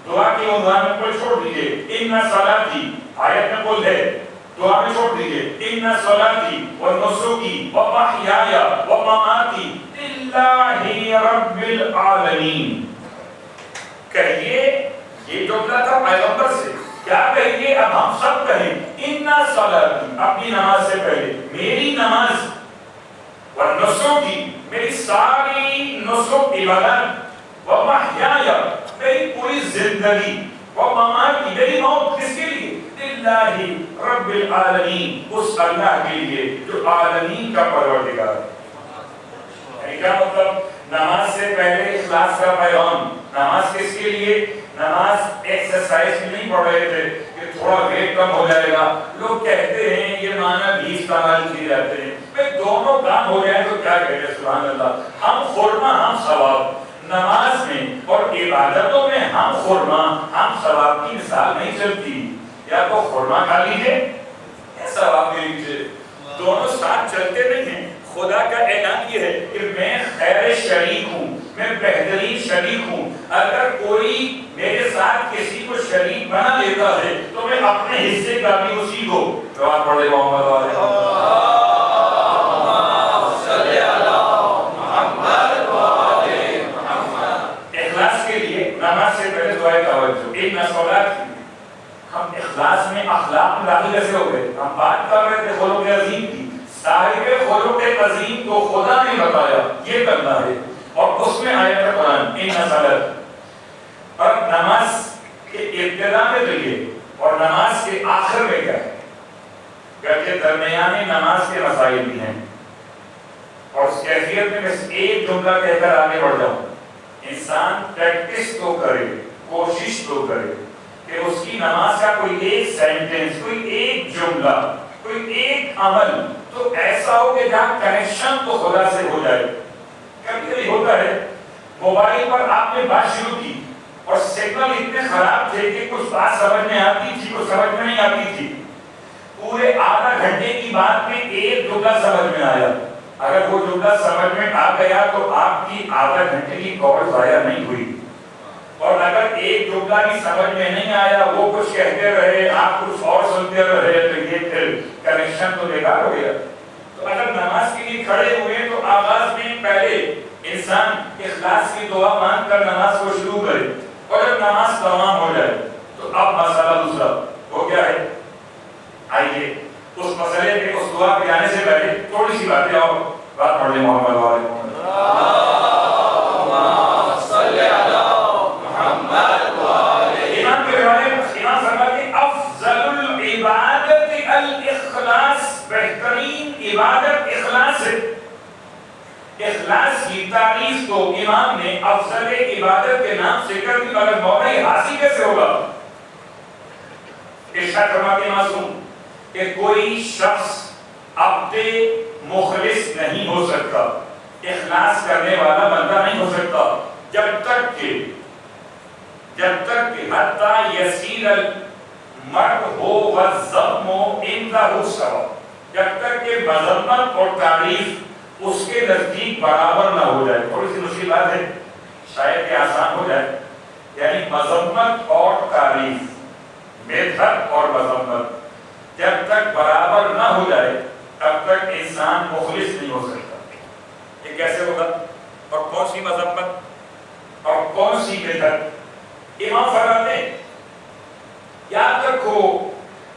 دعا کے عنوان میں کو چھوڑ دیجئے، ان صلاتی آیت میں قل ہے، دعا میں چھوڑ دیجئے، ان صلاتی ونسکی ومحیای ومماتی للہ رب العالمین۔ کہیے، یہ جملہ تھا پیغمبر سے، کیا کہیے اب ہم سب کہیں ان صلاتی، اپنی نماز سے پہلے میری نماز، ونسکی میری ساری نسک عبادت، ومحیای میری پوری زندگی، ومماتی میری موت کس کے لیے؟ للہ رب العالمین، اس اللہ کے لیے جو عالمین کا پروردگار ہے۔ یعنی کیا مطلب؟ نماز سے پہلے اخلاص کا پیغام۔ نماز کس کے لیے؟ نماز ایکسرسائز میں نہیں پڑھ رہے تھے کہ تھوڑا ویٹ کم ہو جائے گا، لوگ کہتے ہیں یہ معنی بھی استعمال کیے جاتے ہیں، بھئی دونوں کام ہو جائے تو کیا کہتے ہیں؟ سبحان اللہ، ہم خرما ہم ثواب، نماز میں اور عبادتوں میں ہم خرما ہم ثواب کی مثال نہیں چلتی، یا تو خرما کھا لیجیے یا ثواب لے لیجیے، دونوں ساتھ چلتے نہیں ہیں۔ خدا کا اعلان یہ ہے کہ میں خیر شریک ہوں، میں بہترین شریک ہوں. اگر کوئی میرے ساتھ کسی کو شریک بنا لیتا ہے تو میں اپنے حصے کا بھی اسی کو جواب پڑھ لے محمد اخلاص کے لیے نماز سے پہلے دعائے توجہ. ایک نصولات ہم اخلاص میں اخلاق میں داخل کیسے ہو گئے؟ ہم بات کر رہے تھے خلق عظیم کی. صاحب خلق عظیم کو خدا نے بتایا یہ کرنا ہے اور اس میں آیت ہے قرآن ان نصولات. اور نماز کے ابتدا میں تو یہ اور نماز کے آخر میں کیا ہے؟ کہ درمیانے نماز کے مسائل بھی ہیں اور اس کیفیت میں بس ایک جملہ کہہ کر آگے بڑھ جاؤں. انسان پریکٹس تو کرے، کوشش تو کرے کہ اس کی نماز کا کوئی ایک سینٹنس، کوئی ایک جملہ، کوئی ایک عمل تو ایسا ہو کہ جہاں کنیکشن تو خدا سے ہو جائے. کبھی کبھی ہوتا ہے موبائل پر آپ نے بات شروع کی اور سگنل اتنے خراب تھے کہ کچھ بات سمجھ میں آتی تھی، کچھ سمجھ میں نہیں آتی تھی. پورے آدھا گھنٹے کی بات میں ایک جملہ سمجھ میں آیا. اگر وہ جملہ سمجھ میں آ گیا تو آپ کی آدھا گھنٹے کی کال ضائع نہیں ہوئی. اور اگر ایک جملہ بھی سمجھ میں نہیں آیا، وہ کچھ کہتے رہے، آپ کچھ اور سنتے رہے تو یہ پھر کنیکشن تو بیکار ہو گیا. تو اگر نماز کے لیے کھڑے ہوئے تو آغاز میں پہلے انسان اخلاص کی دعا مانگ کر نماز کو شروع کرے اور جب نماز تمام ہو جائے تو اب مسئلہ دوسرا وہ کیا ہے؟ آئیے اس مسئلے پہ اس دعا پہ جانے سے پہلے تھوڑی سی باتیں اور بات پڑھ لیں محمد والے محمد. بہترین عبادت اخلاص ہے. اخلاص کی تعریف تو امام نے افضل عبادت کے نام سے کر دی، مگر موقع حاصل کیسے ہوگا؟ ارشاد فرماتے معصوم کہ کوئی شخص عبد مخلص نہیں ہو سکتا، اخلاص کرنے والا بندہ نہیں ہو سکتا جب تک کہ حتی یسیر المرء ہو والذم عندہ سوا، جب تک کہ مذمت اور تعریف اس کے نزدیک برابر نہ ہو جائے. تھوڑی سی مشکل بات ہے، شاید کہ آسان ہو جائے. یعنی مذمت اور تعریف، مدحت اور مذمت جب تک برابر نہ ہو جائے تب تک انسان مخلص نہیں ہو سکتا. یہ کیسے ہوگا؟ اور کون سی مذمت اور کون سی مدحت؟ امام فرماتے ہیں یاد رکھو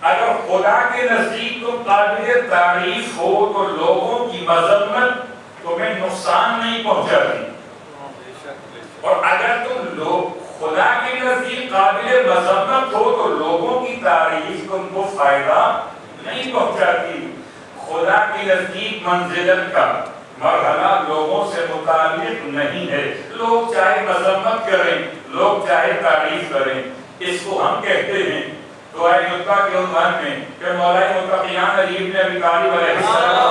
اگر خدا کے نزدیک تم قابل تعریف ہو تو لوگوں کی مذمت تمہیں نقصان نہیں پہنچاتی، اور اگر تم خدا کے نزدیک قابل مذمت ہو تو لوگوں کی تعریف تم کو فائدہ نہیں پہنچاتی. خدا کے نزدیک منزلت کا مرحلہ لوگوں سے متعلق نہیں ہے. لوگ چاہے مذمت کریں، لوگ چاہے تعریف کریں، اس کو ہم کہتے ہیں دعائے مطلع کے عنوان میں کہ مولا متقیان علی بن ابی طالب علیہ السلام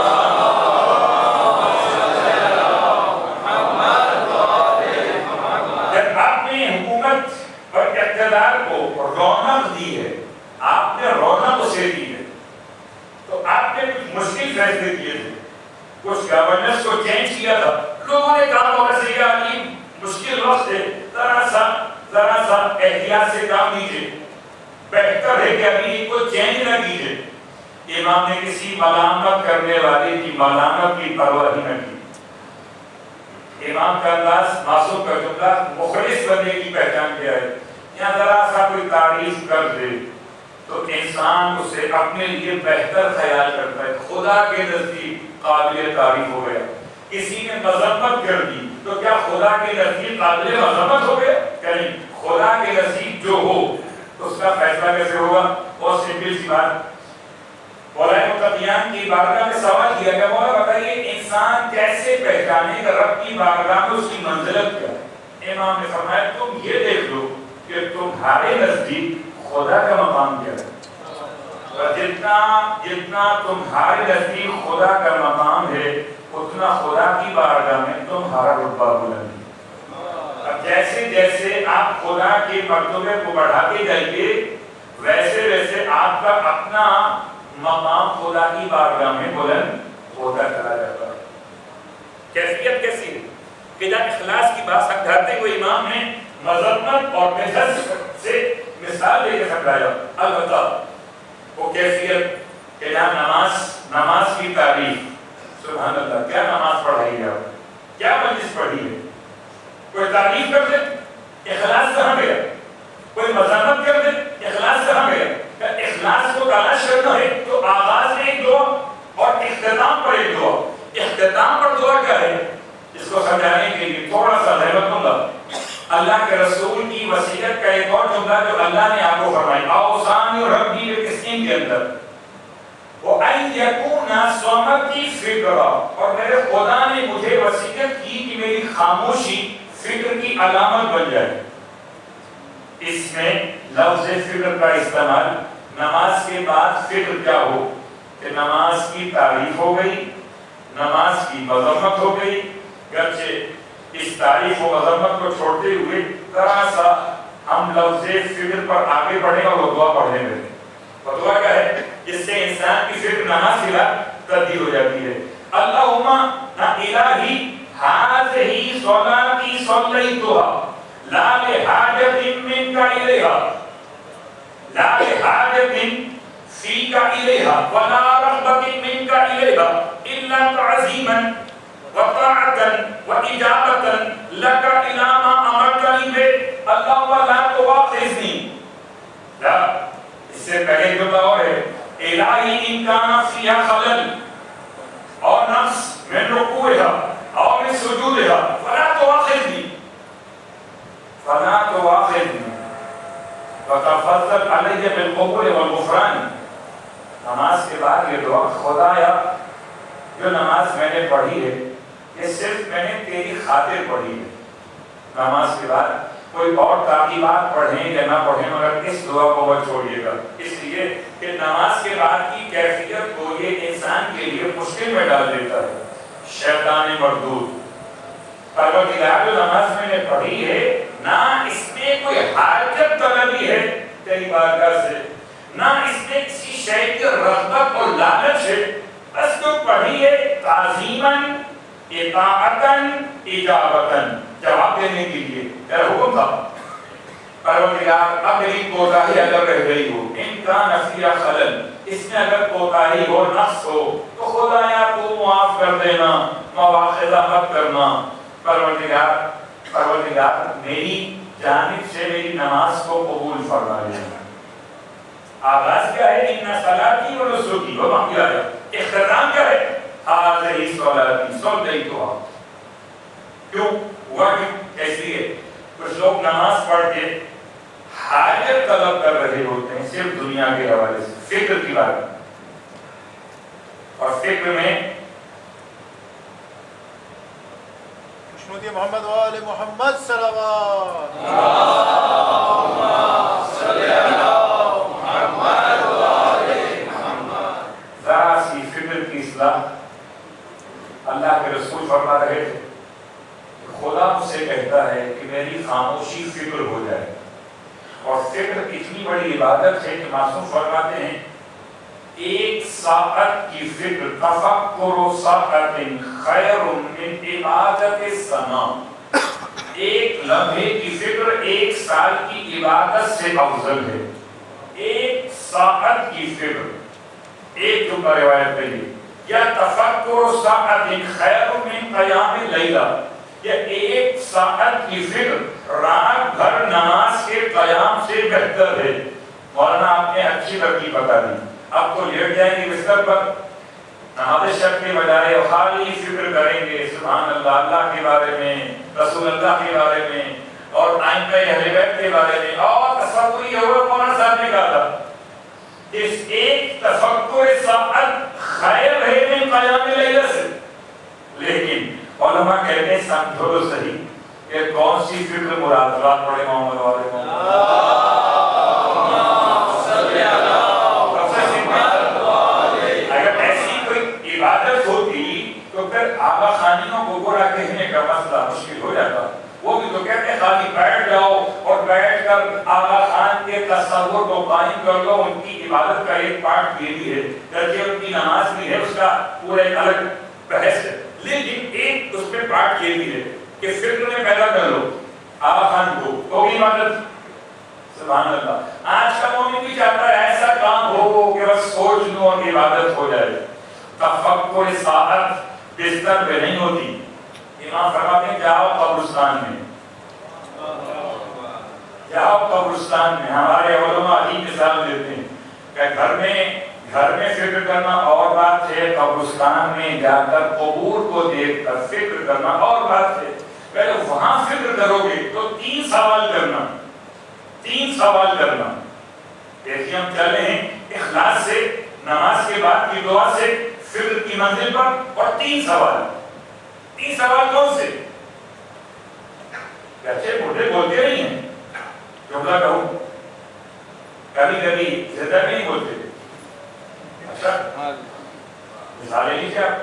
جب آپ نے حکومت اور اقتدار کو رونق دی ہے، آپ نے رونق اسے دی ہے، تو آپ نے کچھ مشکل فیصلے کیے تھے، کچھ گورننس کو چینج کیا تھا. لوگوں نے کہا مولا سید علی مشکل وقت ہے، ذرا سا احتیاط سے کام دیجیے، بہتر ہے کہ ابھی کو چینج نہ کیجیے. امام نے کسی ملامت کرنے والے کی ملامت کی پرواہ نہ کی. امام کا انداز معصوم کا جملہ مخلص بننے کی پہچان کیا ہے. یا ذرا سا کوئی تعریف کر دے تو انسان اسے اپنے لیے بہتر خیال کرتا ہے، خدا کے نزدیک قابل تعریف ہو گیا. کسی نے مذمت کر دی تو کیا خدا کے نزدیک قابل مذمت ہو گیا؟ نہیں، خدا کے نزدیک جو ہو اس کا فیصلہ کیسے ہوگا؟ بہت سمپل سی بات. مولا متقیان کی بارگاہ میں سوال کیا گیا، مولا بتائیے انسان کیسے پہچانے کہ رب کی بارگاہ میں اس کی منزلت کیا ہے؟ امام نے فرمایا تم یہ دیکھ لو کہ تمہارے نزدیک خدا کا مقام کیا ہے. جتنا تمہارے نزدیک خدا کا مقام ہے اتنا خدا کی بارگاہ میں تمہارا رتبہ بلند ہے. اب جیسے جیسے آپ خدا کے مرتبے کو بڑھاتے جائیے ویسے ویسے آپ کا اپنا مقام خدا کی بارگاہ میں بلند ہوتا چلا جاتا ہے. کیفیت کیسی ہے کہ جب اخلاص کی بات سمجھاتے ہوئے امام نے مذمت اور بحث سے مثال دے کے سمجھایا. البتہ وہ کیفیت کہ جہاں نماز کی تعریف، سبحان اللہ، کیا نماز پڑھائی ہے، کیا مجلس پڑھی ہے، کوئی تعریف کر دے اخلاص کہاں گیا، کوئی مذمت کر دے اخلاص کہاں گیا. اخلاص کو تلاش کرنا ہے تو آغاز میں ایک دعا اور اختتام پر ایک دعا. اختتام پر دعا کیا ہے، اس کو سمجھانے کے لیے تھوڑا سا رحمت دوں گا. اللہ کے رسول کی وصیت کا ایک اور جملہ جو اللہ نے آپ کو فرمائی، اوصانی ربی بتسعین کے اندر، وَأَنْ يَكُونَ صَمَتِي فِكْرًا، اور میرے خدا نے مجھے وصیت کی کہ میری خاموشی فکر کی علامت بن جائے. اس میں لفظ فکر کا استعمال نماز کے بعد فکر کیا ہو کہ نماز کی تعریف ہو گئی، نماز کی مذمت ہو گئی. گرچہ اس تعریف و مذمت کو چھوڑتے ہوئے ذرا سا ہم لفظ فکر پر آگے بڑھیں اور وہ دعا پڑھنے لگیں. وہ دعا کیا ہے جس سے انسان کی فکر نماز کی تبدیل ہو جاتی ہے. اللہم الہی ھذہ صلاتی صلیتھا لا لحاجت منک الیہا لا لحاجت فیک الیہا ولا رغبت منک الیہا الا تعظیما وطاعتا واجابتا لک الی ما امرتنی بہ. اللہم لا تؤاخذنی. لا، اس سے پہلے جو اور ہے، الہی ان کان فیہا خلل اور نقص من رکوعها اور من سجودها فلا تؤاخذنی فلا تؤاخذنی وتفضل علی بالقبول والغفران. نماز کے بعد یہ دعا، خدایا جو نماز میں نے پڑھی ہے یہ صرف میں نے تیری خاطر پڑھی ہے. نماز کے بعد کوئی اور تعلیمات پڑھیں یا نہ پڑھیں مگر اس دعا کو مت چھوڑیے گا، اس لیے کہ نماز کے بعد کی کیفیت کو یہ انسان کے لیے مشکل میں ڈال دیتا ہے. شیطان مردود، پروردگار جو نماز میں نے پڑھی ہے نہ اس میں کوئی حاجت طلبی ہے تیری بارگاہ سے، نہ اس میں کسی شے کی رغبت اور لالچ ہے، بس تو پڑھی ہے تعظیماً اطاعتاً اجابتاً، جواب دینے کے لیے میرا حکم تھا. پروردگار اب میری کوتاہی اگر رہ گئی ہو، ان کا نفیہ خلل، اس میں اگر کوتاہی ہو، نقص ہو تو خدایا تو معاف کر دینا، مواخذہ مت کرنا. پروردگار میری جانب سے میری نماز کو قبول فرما لینا. آغاز کیا ہے، ان صلاتی و نسکی و محیایا. اختتام کیا ہے، ھذہ صلاتی صلیتھا. کیوں ہوا، کیوں کیسی ہے؟ کچھ لوگ نماز پڑھ کے حاجت طلب کر رہے ہوتے ہیں صرف دنیا کے حوالے سے، فکر کی بات، اور فکر میں محمد و آل محمد صلوات. ذرا سی فکر کی اصلاح. اللہ کے رسول فرما رہے تھے خدا مجھ سے کہتا ہے کہ میری خاموشی فکر ہو جائے. اور فکر اتنی بڑی عبادت ہے کہ معصوم فرماتے ہیں ایک ساعت کی فکر، تفکر ساعت خیر من عبادت سنا. ایک لمحے کی فکر ایک سال کی عبادت سے افضل ہے. ایک ساعت کی فکر، ایک جملہ روایت پہ یہ، یا تفکر ساعت خیر من قیام لیلہ، یا ایک ساعت کی فکر رات بھر نماز کے قیام سے بہتر ہے. مولانا آپ نے اچھی ترتیب بتا دی. اب تو لیٹ جائیں گے بستر پر، نماز شب کے بجائے خالی فکر کریں گے سبحان اللہ، اللہ کے بارے میں، رسول اللہ کے بارے میں، اور آئمہ اہل بیت کے بارے میں. اور تصور یہ ہوا مولانا صاحب نے کہا تھا اس ایک تفکر ساعت خیر ہے من قیام لیلہ سے. لیکن علماء کہتے ہیں سمجھو تو صحیح کہ کون سی فکر مراد. بات پڑھے محمد والے محمد. اگر ایسی کوئی عبادت ہوتی تو پھر آبا خانیوں کو گورا کہنے کا مسئلہ مشکل ہو جاتا. وہ بھی تو کہتے ہیں خالی بیٹھ جاؤ اور بیٹھ کر آبا خان کے تصور کو قائم کر لو. ان کی عبادت کا ایک پارٹ یہ بھی ہے، جبکہ ان کی نماز بھی ہے، اس کا پورا ایک الگ بحث ہے. لیکن ایک اس میں بات یہ بھی ہے کہ فکر میں پیدا کر لو آخان کو ہوگی عبادت. سبحان اللہ. آج کا مومن بھی چاہتا ہے ایسا کام ہو کہ بس سوچ لوں اور عبادت ہو جائے. تفکر ساعت بستر پہ نہیں ہوتی. امام فرماتے ہیں جاؤ قبرستان میں, جاؤ قبرستان میں. ہمارے علماء علی مثال دیتے ہیں کہ گھر میں فکر کرنا اور بات ہے, قبرستان میں جا کر قبور کو دیکھ کر فکر کرنا اور بات ہے. پہلے وہاں فکر کرو گے تو تین سوال کرنا. دیکھیے ہم چلے ہیں اخلاص سے, نماز کے بعد کی دعا سے, فکر کی منزل پر, اور تین سوال کون سے؟ بچے بوڑھے بولتے نہیں ہیں, جملہ کہوں کبھی کبھی زیادہ نہیں بولتے. اچھا مثالیں لیجیے آپ.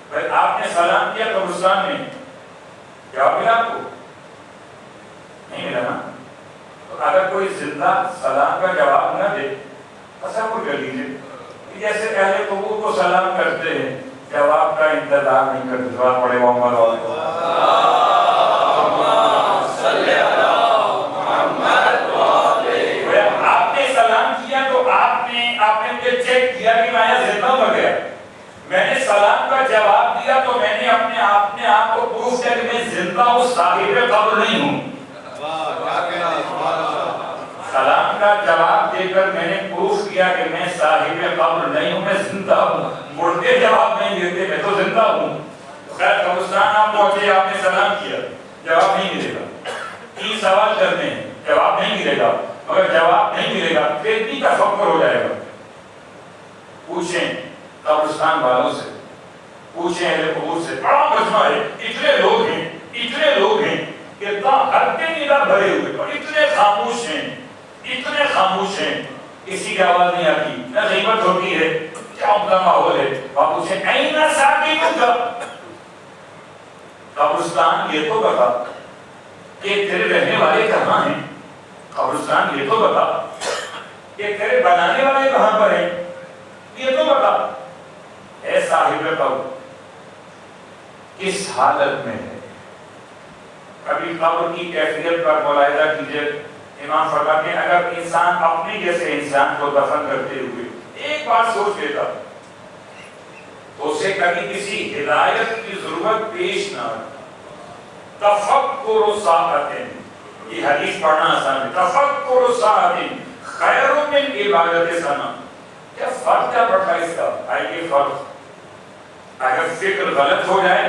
بھائی آپ نے سلام کیا قبرستان میں, جواب ملا آپ کو؟ نہیں ملا نا. تو اگر کوئی زندہ سلام کا جواب نہ دے تصور کر لیجیے جیسے اہل قبور کو سلام کرتے ہیں, جواب کا انتظار نہیں کرتے. جواب پڑے محمد آپ نے سلام کیا تو آپ نے مجھے چیک کیا کہ میں زندہ ہو گیا. میں نے سلام کا جواب دیا تو میں نے اپنے آپ کو پروف کیا کہ میں زندہ ہوں, صاحب قبر نہیں ہوں. سلام کا جواب دے کر میں نے پروف کیا کہ میں صاحب قبر نہیں ہوں, میں زندہ ہوں. مڑتے جواب نہیں دیتے, میں تو زندہ ہوں. خیر قبرستان آپ پہنچے, آپ نے سلام کیا, جواب نہیں ملے گا. تین سوال کرنے ہیں, جواب نہیں ملے گا. اگر جواب نہیں ملے گا پھر بھی تفکر ہو جائے گا. پوچھیں قبرستان والوں سے, پوچھیں اہل قبور سے. بڑا مجمع ہے, اتنے لوگ ہیں کہ ہر دن ادھر بھرے ہوئے, اور اتنے خاموش ہیں, کسی کی آواز نہیں آتی, نہ غیبت ہوتی ہے, کیا عمدہ ماحول ہے. آپ پوچھیں اینہ ساکن کا قبرستان, یہ تو بتا کہ تیرے رہنے والے کہاں ہیں. قبرستان یہ تو بتا کہ تیرے بنانے والے کہاں پر ہیں, یہ تو بتا. اے صاحب قبر کس حالت میں ہے. کبھی قبر کی کیفیت پر ملاحظہ کیجئے. امام فرماتے ہیں اگر انسان اپنے جیسے انسان کو دفن کرتے ہوئے ایک بار سوچ لیتا تو اسے کبھی کسی ہدایت کی ضرورت پیش نہ آتی. تفکر ساعتن, یہ حدیث پڑھنا آسان ہے. تفکر ساعتن خیر من عبادت سنہ. کیا فرق کیا پڑتا ہے اس کا؟ آئیے فرق. اگر فکر غلط ہو جائے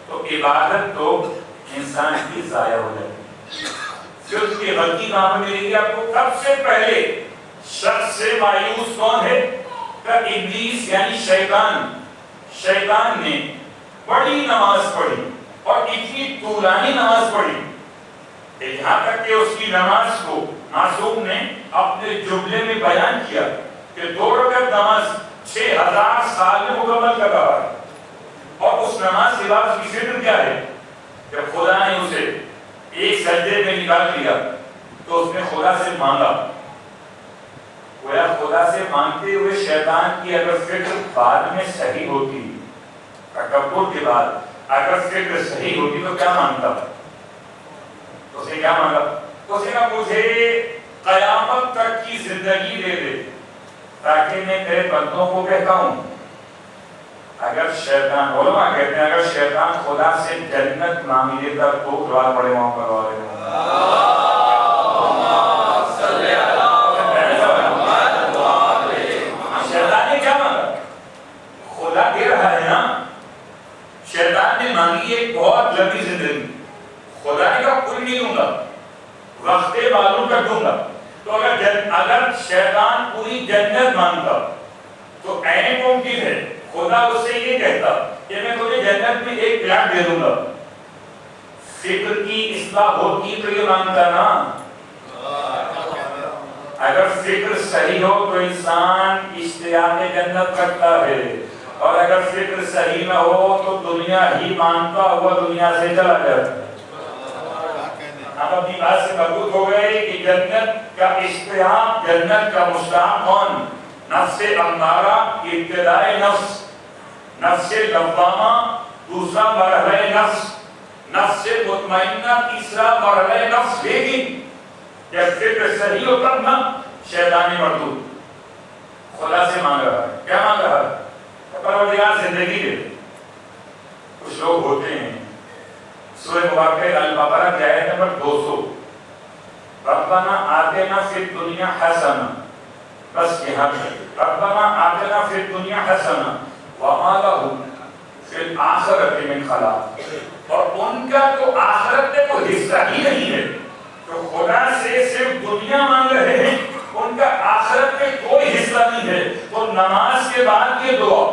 تو عبادت تو انسان کی ضائع ہو جائے. فکر کی غلطی کہاں پر ملے گی آپ کو؟ سب سے پہلے شخص سے مایوس کون ہے؟ کہ ابلیس یعنی شیطان نے بڑی نماز پڑھی اور اتنی طولانی نماز پڑھی یہاں تک کہ اس کی نماز کو معصوم نے اپنے جملے میں بیان کیا کہ 2 رکعت نماز 6000 سال میں مکمل کر رہا ہے. اور اس نماز کے بعد اس کی فکر کیا ہے؟ جب خدا نے اسے ایک سجدے میں نکال دیا تو اس نے خدا سے مانگا. گویا خدا سے مانگتے ہوئے شیطان کی اگر فکر بعد میں صحیح ہوتی, تکبر کے بعد اگر فکر صحیح ہوتی تو کیا مانگتا؟ اس نے کیا مانگا؟ اس نے کہا مجھے قیامت تک کی زندگی دے دے تاکہ میں تیرے بندوں کو بہکاؤں. اگر شیطان, علماء کہتے ہیں اگر شیطان خدا سے جنت مانگ لیتا تو دعا پڑے وہاں پر شیطان نے کیا مانگا؟ خدا دے رہا ہے نا. شیطان نے مانگی ایک بہت لمبی زندگی. خدا نے کہا کوئی نہیں دوں گا, وقت معلوم کر دوں گا. تو اگر شیطان پوری جنت مانگتا تو عین ممکن ہے خدا اس سے یہ کہتا کہ میں تجھے جنت میں ایک پلاٹ دے دوں گا. فکر کی اصلاح ہوتی تو یہ مانگتا نا. اگر فکر صحیح ہو تو انسان اشتیاق جنت رکھتا ہے, اور اگر فکر صحیح نہ ہو تو دنیا ہی مانگتا ہوا دنیا سے چلا جاتا. ہم اپنی بات سے مربوط ہو گئے کہ جنت کا اشتیاق, جنت کا مشتاق کون؟ نفس امارہ, ابتدائی نفس, نفس لوامہ دوسرا مرحلہ نفس، نفس سے مطمئنہ، تیسرا مرحلہ نفس، لیکن جب فکر صحیح ہو تب نہ شیطان مردود خدا سے مانگ رہا ہے. کیا مانگ رہا ہے؟ پروردگار زندگی دے. کچھ لوگ ہوتے ہیں سورہ مبارکہ البقرہ کی آیت نمبر 200 ربنا آتنا فی الدنیا حسنہ، بس یہاں ربنا آتنا فی الدنیا حسنہ وما لہم فی الآخرۃ من خلاق. اور ان کا تو آخرت میں کوئی حصہ ہی نہیں ہے. تو خدا سے صرف دنیا مانگ رہے ہیں، ان کا آخرت میں کوئی حصہ نہیں ہے. تو نماز کے بعد یہ دعا،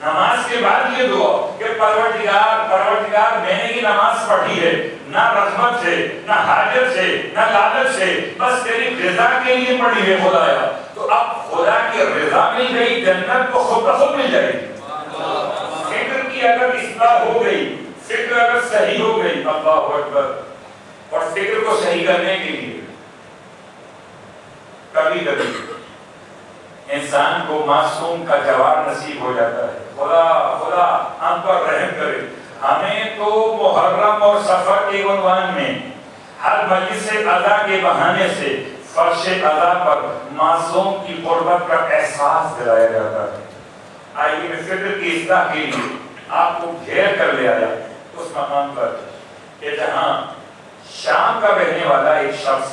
نماز کے بعد یہ دعا کہ پروردگار میں نے یہ نماز پڑھی ہے نہ رغبت سے، نہ حاجت سے، نہ لالچ سے، بس تیری رضا کے لیے پڑھی ہے خدایا. تو اب خدا کی رضا مل گئی، جنت تو خود بخود مل جائے گی. فکر کی اگر اصلاح ہو گئی، فکر اگر صحیح ہو گئی، اللہ اکبر. اور فکر کو صحیح کرنے کے لیے کبھی کبھی انسان کو معصوم کا جواب نصیب ہو جاتا ہے. خدا ہم پر رحم کرے. ہمیں تو محرم اور سفر کے عنوان میں ہر مجلس ادا کے بہانے سے فرش ادا پر معصوم کی قربت کا احساس دلایا جاتا ہے. آئیے میں فکر کی اصلاح کے لیے آپ کو گھیر کر لے آیا اس مقام پر کہ جہاں شام کا رہنے والا ایک شخص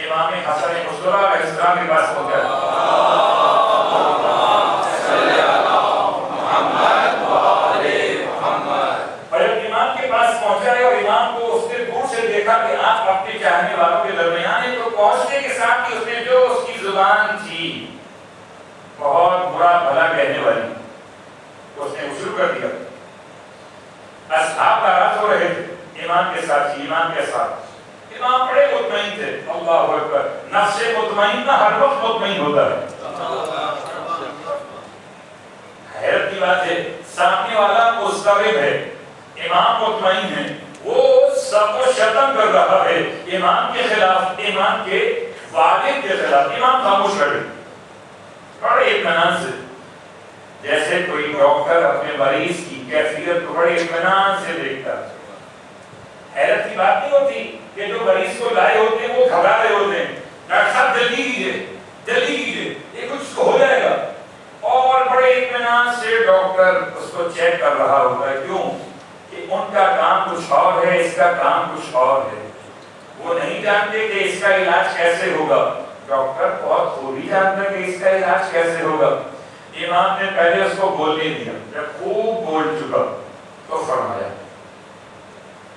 امام حسن مصطفیٰ علیہ السلام کے پاس پہنچا. اور جب امام کے پاس پہنچا ہے اور امام کو اس نے دور سے دیکھا کہ آپ اپنے چاہنے والوں کے درمیان ہیں، تو پہنچنے کے ساتھ ہی اس نے جو اس کی زبان تھی بہت برا بھلا کہنے والی، تو اس نے شروع کر دیا. اصحاب ناراض ہو رہے تھے امام کے ساتھ، امام کے ساتھ. امام بڑے مطمئن تھے. اللہ اکبر. نفس مطمئنہ ہر وقت مطمئن ہوتا ہے. حیرت کی بات ہے، سامنے والا مضطرب ہے، امام مطمئن ہے، وہ سب کو شتم کر رہا ہے امام کے خلاف، امام کے والد کے خلاف. امام خاموش کر گئے بڑے اطمینان سے، جیسے کوئی ڈاکٹر اپنے مریض کی کیفیت کو بڑے اطمینان سے دیکھتا. حیرت کی بات نہیں ہوتی کہ جو مریض کو لائے ہوتے ہیں وہ گھبرا رہے ہوتے ہیں، ڈاکٹر صاحب جلدی کیجیے یہ کچھ ہو جائے گا. اور بڑے اطمینان سے ڈاکٹر اس کو چیک کر رہا ہوتا ہے. کیوں؟ کہ ان کا کام کچھ اور ہے، اس کا کام کچھ اور ہے. وہ نہیں جانتے کہ اس کا علاج کیسے ہوگا، ڈاکٹر بہت خوبی جانتا ہے کہ اس کا علاج کیسے ہوگا. امام نے پہلے اس کو بولنے دیا، جب خوب بول چکا تو فرمایا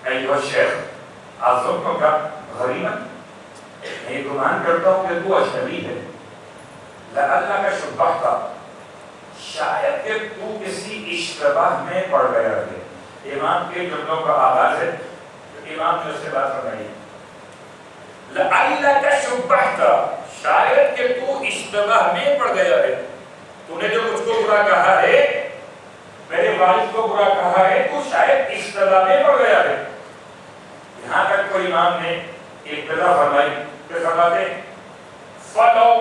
ایوہ شیخ آزم کا غریبا، میں گمان کرتا ہوں کہ تو اجنبی ہے. لعلہ کا شبہ تھا، شاید کہ تو کسی اشتباہ میں پڑ گیا ہے. امام کے جملوں کا آغاز ہے، امام نے اس سے بات فرمائی لعلہ کا شبہ تھا، شاید کہ تو اشتباہ میں پڑ گیا ہے. تو نے جو مجھ کو برا کہا ہے، میرے والد کو برا کہا ہے، تو شاید اشتباہ میں پڑ گیا ہے. یہاں تک کوئی امام نے ایک بدا فرمائی، پھر فرماتے فَلَوْ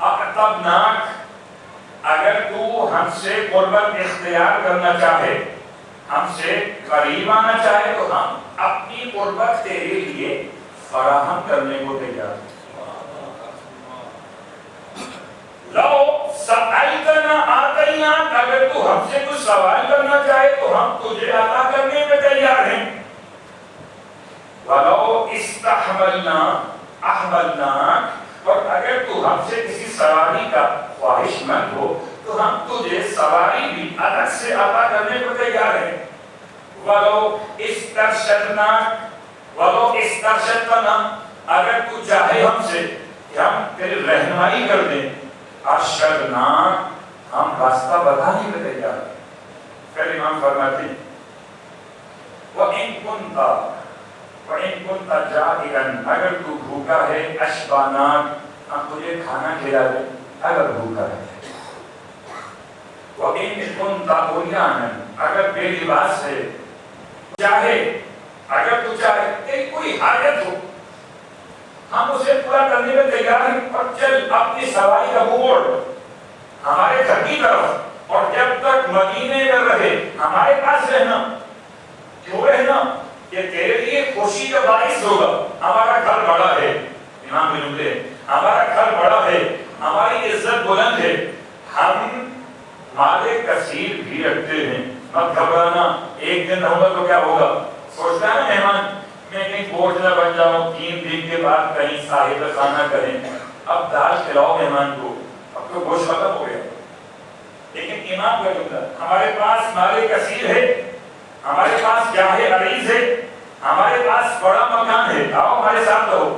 اَعْتَبْنَاكَ، اگر تو ہم سے قربت اختیار کرنا چاہے، ہم سے قریب آنا چاہے، تو ہم اپنی قربت تیرے لیے فراہم کرنے کو تیار ہیں. لو سألتنا آتیناک، اگر تو ہم سے کچھ سوال کرنا چاہے تو ہم تجھے عطا کرنے میں تیار ہیں. ولو استحملنا احملناک، اور اگر تو ہم سے کسی سواری کا خواہش مند ہو تو ہم تجھے سواری بھی الگ سے عطا کرنے کو تیار ہیں. ولو استرشدنا، اگر تو چاہے ہم سے کہ ہم تیری رہنمائی کر دیں، ارشدنا، ہم راستہ بتانے کو تیار ہیں. پھر امام فرماتے ہیں وَإِن كُنْتَ جَائِعًا، اگر تو بھوکا ہے، أَشْبَعْنَاكَ، ہم تجھے کھانا کھلا دیں اگر بھوکا ہے. وَإِن كُنْتَ عُرْيَانًا، اگر بے لباس ہے، اگر تو چاہے کہ کوئی حاجت ہو، ہم اسے پورا کرنے میں تیار ہیں. اور چل اپنی سواری کا موڑ ہمارے گھر کی طرف، اور جب تک مدینے میں رہے ہمارے پاس رہنا، کیوں رہنا؟ کہ تیرے لیے خوشی کا باعث ہوگا۔ ہمارا گھر بڑا ہے، امام بن جملے، ہمارا گھر بڑا ہے، ہماری عزت بلند ہے، ہم مال کثیر بھی رکھتے ہیں، مت گھبرانا، ایک دن رہوں گا تو کیا ہوگا؟ سوچتا ہے نا مہمان، میں کہیں بوجھ نہ بن جاؤں، 3 دن کے بعد کہیں صاحب خانہ کریں، اب دال کھلاؤ مہمان کو، اب تو گوشت ختم ہو گیا۔ لیکن امام کا جملہ، ہمارے پاس مال کثیر ہے، ہمارے پاس جاہ عریض ہے، ہمارے پاس بڑا مکان ہے، آؤ ہمارے ساتھ رہو۔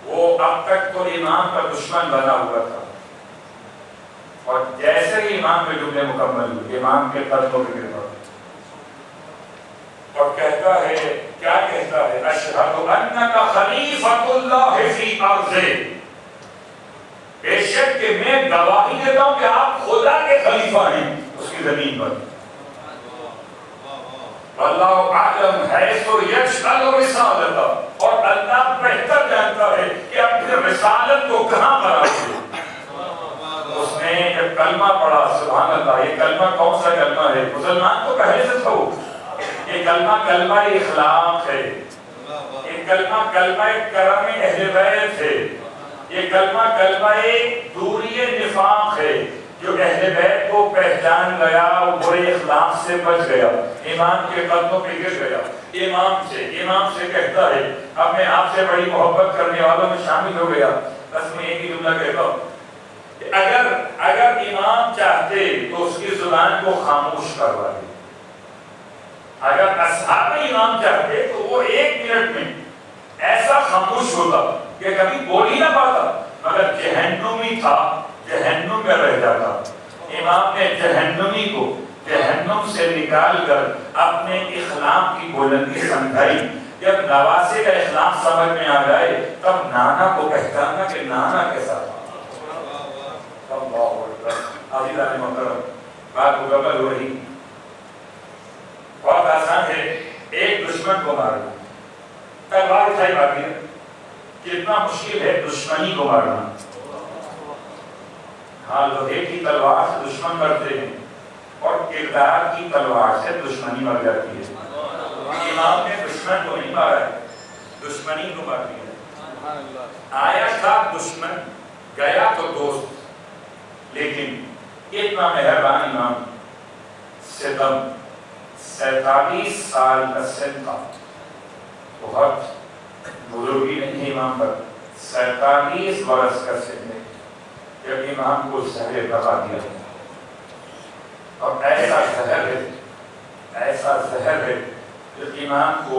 وہ اب تک تو امام کا دشمن بنا ہوا تھا، اور جیسے ہی امام کے جملے مکمل ہوئے، امام کے قدموں پہ گر پڑا اور کہتا ہے، کیا کہتا ہے؟ اشہد انک خلیفۃ اللہ فی ارضہ، بے شک کہ میں گواہی دیتا ہوں کہ آپ خدا کے خلیفہ ہیں اس کی زمین پر۔ اللہ اعلم حیث یجعل رسالتہ، اور اللہ بہتر جانتا ہے کہ اپنے رسالت کو کہاں پر رکھے۔ اس نے جب کلمہ پڑھا، سبحان اللہ، یہ کلمہ کون سا کلمہ ہے؟ مسلمان تو پہلے سے تھا، یہ کلمہ کلمہ اخلاق ہے، یہ کلمہ کلمہ کرم اہل بیت ہے، یہ کلمہ کلمہ دوری نفاق ہے۔ جو اہل بیت کو پہچان گیا وہ برے اخلاق سے بچ گیا، امام کے قدموں پہ گر گیا، امام سے کہتا ہے اب میں آپ سے بڑی محبت کرنے والوں میں شامل ہو گیا۔ بس میں ایک ہی جملہ کہتا ہوں کہ اگر امام چاہتے تو اس کی زبان کو خاموش کروا دے، اگر اصحاب امام چاہتے تو وہ 1 منٹ میں ایسا خاموش ہوتا کہ کبھی بول ہی نہ پاتا، مگر جہنمی تھا، جہنم میں رہ جاتا۔ امام نے جہنمی کو جہنم سے نکال کر اپنے اخلاق کی بلندی سمجھائی۔ جب نواسے کا اخلاق سمجھ میں آ جائے تب نانا کو پہچاننا کہ نانا کیسا تھا۔ اللہ اکبر، عزیزان محترم، بات مکمل ہو رہی، بہت آسان ہے ایک دشمن کو مارنا، تلوار اٹھائی باقی ہے، کتنا مشکل ہے دشمنی کو مارنا۔ ہاں، لوہے کی تلوار سے دشمن مرتے ہیں اور کردار کی تلوار سے دشمنی مر جاتی ہے۔ امام نے دشمن کو نہیں مارا ہے، دشمنی کو مار دیا۔ آیا تھا دشمن، گیا تو دوست، لیکن اتنا مہربان امام، ستم 47 سال کا سن تھا، بہت بزرگی نہیں ہے امام پر، 47 برس کا سن ہے جب امام کو زہر لگا دیا، اور ایسا زہر ہے جو امام کو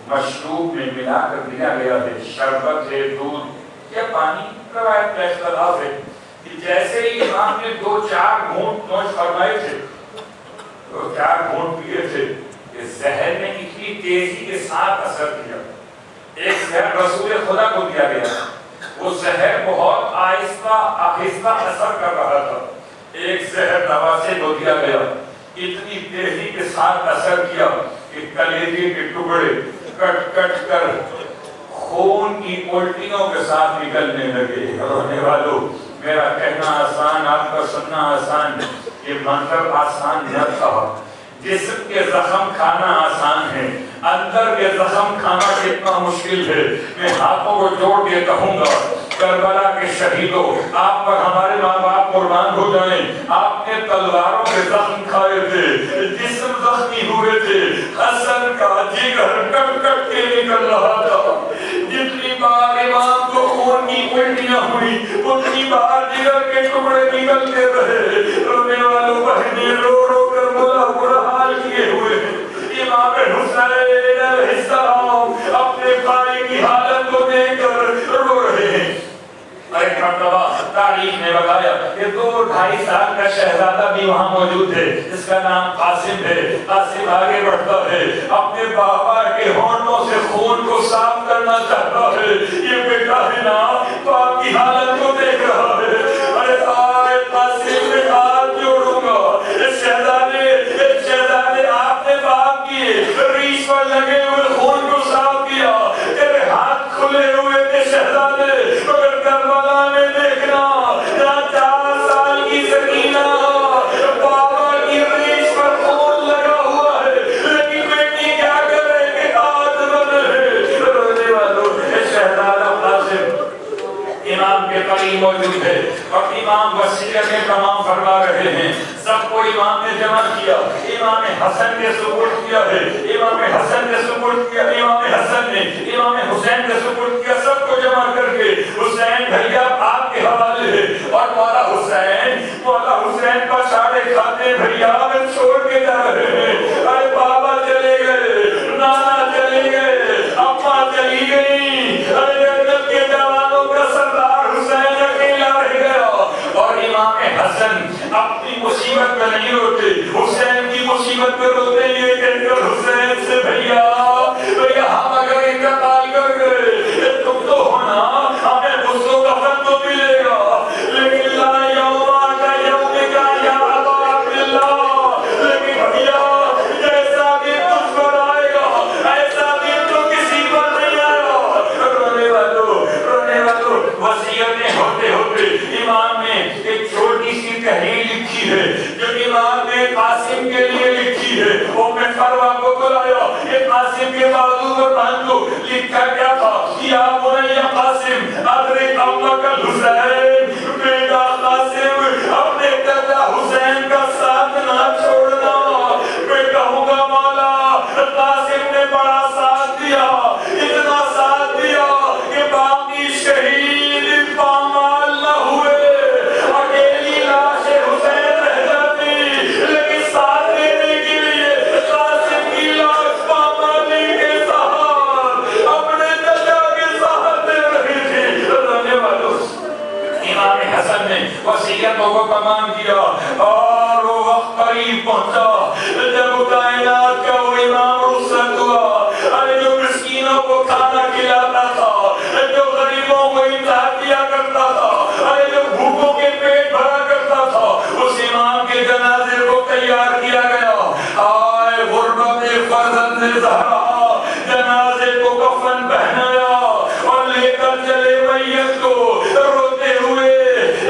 مشروب میں ملا کر دیا گیا ہے، شربت ہے، دودھ یا پانی، روایت کا اختلاف ہے کہ جیسے ہی امام نے 2-4 گھونٹ نوش فرمائے تھے، 2-4 گھونٹ پیے تھے، کہ زہر نے اتنی تیزی کے ساتھ اثر کیا۔ ایک زہر رسول خدا کو دیا گیا، وہ زہر بہت آہستہ اثر کر رہا تھا، ایک زہر نواسے کو دیا گیا، اتنی تیزی کے ساتھ اثر کیا کہ کلیجے کے ٹکڑے کٹ کٹ کر خون کی الٹیوں کے ساتھ نکلنے لگے۔ رونے والوں، میرا کہنا آسان، آپ کا سننا آسان، یہ منظر آسان نہ تھا۔ جسم کے زخم کھانا آسان ہے، اندر کے زخم کھانا کتنا مشکل ہے۔ میں ہاتھوں کو جوڑ کے کہوں گا، کربلا کے شہیدوں، آپ پر ہمارے ماں باپ قربان ہو جائیں، آپ نے تلواروں کے زخم کھائے تھے، جسم زخمی ہوئے تھے، حسن کا جگر کٹ کٹ کے نکل رہا تھا۔ جتنی بار امام کو خون کی الٹیاں ہوئی، اتنی بار جگر کے ٹکڑے نکلتے رہے۔ رونے والوں بہنیں رو رو کر برا حال کیے ہوئے ہیں۔ امام حسین علیہ السلام اپنے بھائی کی حالت کو دیکھ کر رو رہے ہیں۔ ایک مرتبہ تاریخ نے بتایا کہ 2-2.5 سال کا شہزادہ بھی وہاں موجود ہے، جس کا نام قاسم ہے۔ قاسم آگے بڑھتا ہے، اپنے بابا کے ہونٹوں سے خون کو صاف کرنا چاہتا ہے۔ یہ بیٹا ہے نا، باپ کی حالت کو دیکھ رہا ہے۔ ارے آئے قاسم، میں ہاتھ جوڑوں گا، شہزادے آپ نے باپ کی ریش پر لگے ہوئے خون کو صاف کیا، تیرے ہاتھ کھلے ہوئے تھے شہزادے، مگر کربلا میں دیکھنا 4 سال کی سکینہ امام کے قریب موجود ہے اور امام وصیتیں تمام فرما رہے ہیں. سب کو امام نے جمع کیا, امام حسن نے سپرد کیا ہے, امام حسن نے سپرد کیا, امام حسن نے امام حسین نے سپرد کیا. سب کو جمع کر کے حسین بھیا آپ کے حوالے ہے. اور مولا حسین کا سارے کھاتے بھیا میں چھوڑ کے جا رہے ہیں. ارے بابا چلے گئے, نانا چلے گئے, اماں چلی گئی, ارے جنت کے جوانوں کا سردار حسین اکیلا رہ گیا. اور امام حسن اپنی مصیبت میں نہیں روتے, حسین کی مصیبت میں روتے یہ کہہ کر حسین سے بھیا ہم اگر انتقال کر گئے تم تو ہونا, ہمیں غسل کا فن تو ملے گا, لیکن لا یوم کا یوم کا یا ابا عبداللہ, لیکن بھیا جیسا بھی تجھ پر آئے گا ایسا بھی تو کسی پر نہیں آئے گا. رونے والوں وصیتیں ہوتے ہوتے امام نے ایک چھوٹی سی تحریر لکھی ہے جو امام نے قاسم کے لیے لکھی ہے. وہ میں فروا کو بلایا, یہ قاسم کے بازو پر باندھ دو. لکھا کیا تھا, یا بنی قاسم ادرک امک الحسین, بیٹا قاسم اپنے دادا حسین کا ساتھ نہ چھوڑنا. میں کہوں گا مولا قاسم نے بڑا ساتھ دیا, اتنا ساتھ دیا کہ باقی شہید پامال نہ ہوئے. اکیلی لاش حسین رہ جاتی, لیکن ساتھ دینے کے لیے قاسم کی لاش پامالی کے ساتھ اپنے چچا کے ساتھ دے رہی تھی. رونے والوں امام حسن نے وصیتوں کو تمام کیا اور وہ وقت قریب پہنچا جب کائنات کا وہ امام رخصت ہوا. ارے جو مسکینوں کو کھانا کھلاتا تھا, جو غریبوں کو امداد کیا کرتا تھا, ارے جو بھوکوں کے پیٹ بھرا کرتا تھا, اس امام کے جنازے کو تیار کیا گیا. آئے غربت فرزند زہرا, جنازے کو کفن پہنایا اور لے کر چلے میت کو. روتے ہوئے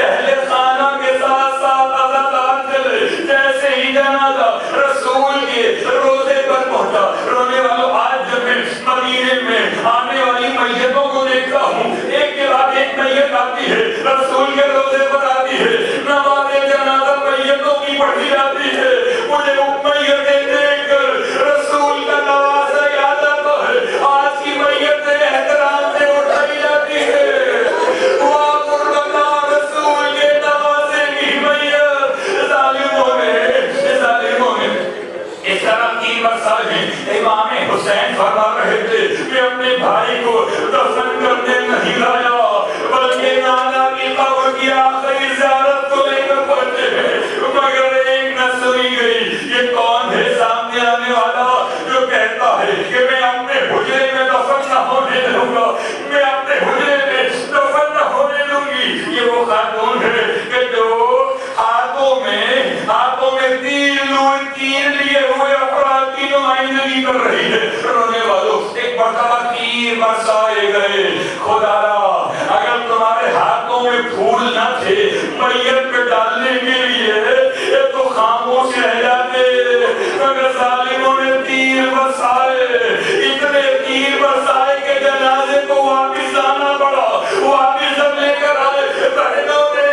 اہل خانہ کے ساتھ ساتھ عزادار چلے. جیسے ہی جنازہ رسول کے روزے پر پہنچا, رونے والوں آج جب میں مدینے میں آنے والی میتوں کو دیکھتا ہوں, ایک کے بعد ایک میت آتی ہے, رسول کے روزے پر آتی ہے, نماز جنازہ میتوں کی پڑھی جاتی ہے. مجھے میتیں دیکھ کر رسول کا نوازہ یاد آتا ہے. آج کی میتیں احترام سے اٹھائی جاتی ہے. واہ قربتا رسول کے نوازے کی میت. ظالموں نے اس طرح 3 مسائل ہیں. امام حسین فرما رہے تھے کہ اپنے بھائی کو دفن کرنے نہیں لایا, بلکہ نانا کی قبر کی آخری زیارت کو لے کر پہنچے ہیں. مگر ایک نہ سنی گئی. یہ کون ہے سامنے آنے والا جو کہتا ہے کہ میں اپنے حجرے میں دفن نہ ہونے دوں گا, میں اپنے حجرے میں دفن نہ ہونے دوں گی. یہ وہ خاتون ہے کہ جو ہاتھوں میں تیر لیے ہوئے افراد کی نمائندگی کر رہی ہے. رونے والوں ایک مرتبہ تیر برسائے گئے. خدایا اگر تمہارے ہاتھوں میں پھول نہ تھے میت پہ ڈالنے کے لیے تو خاموش رہ جاتے. مگر ظالموں نے تیر برسائے, اتنے تیر برسائے کہ جنازے کو واپس آنا پڑا. واپس جب لے کر آئے بہنوں نے,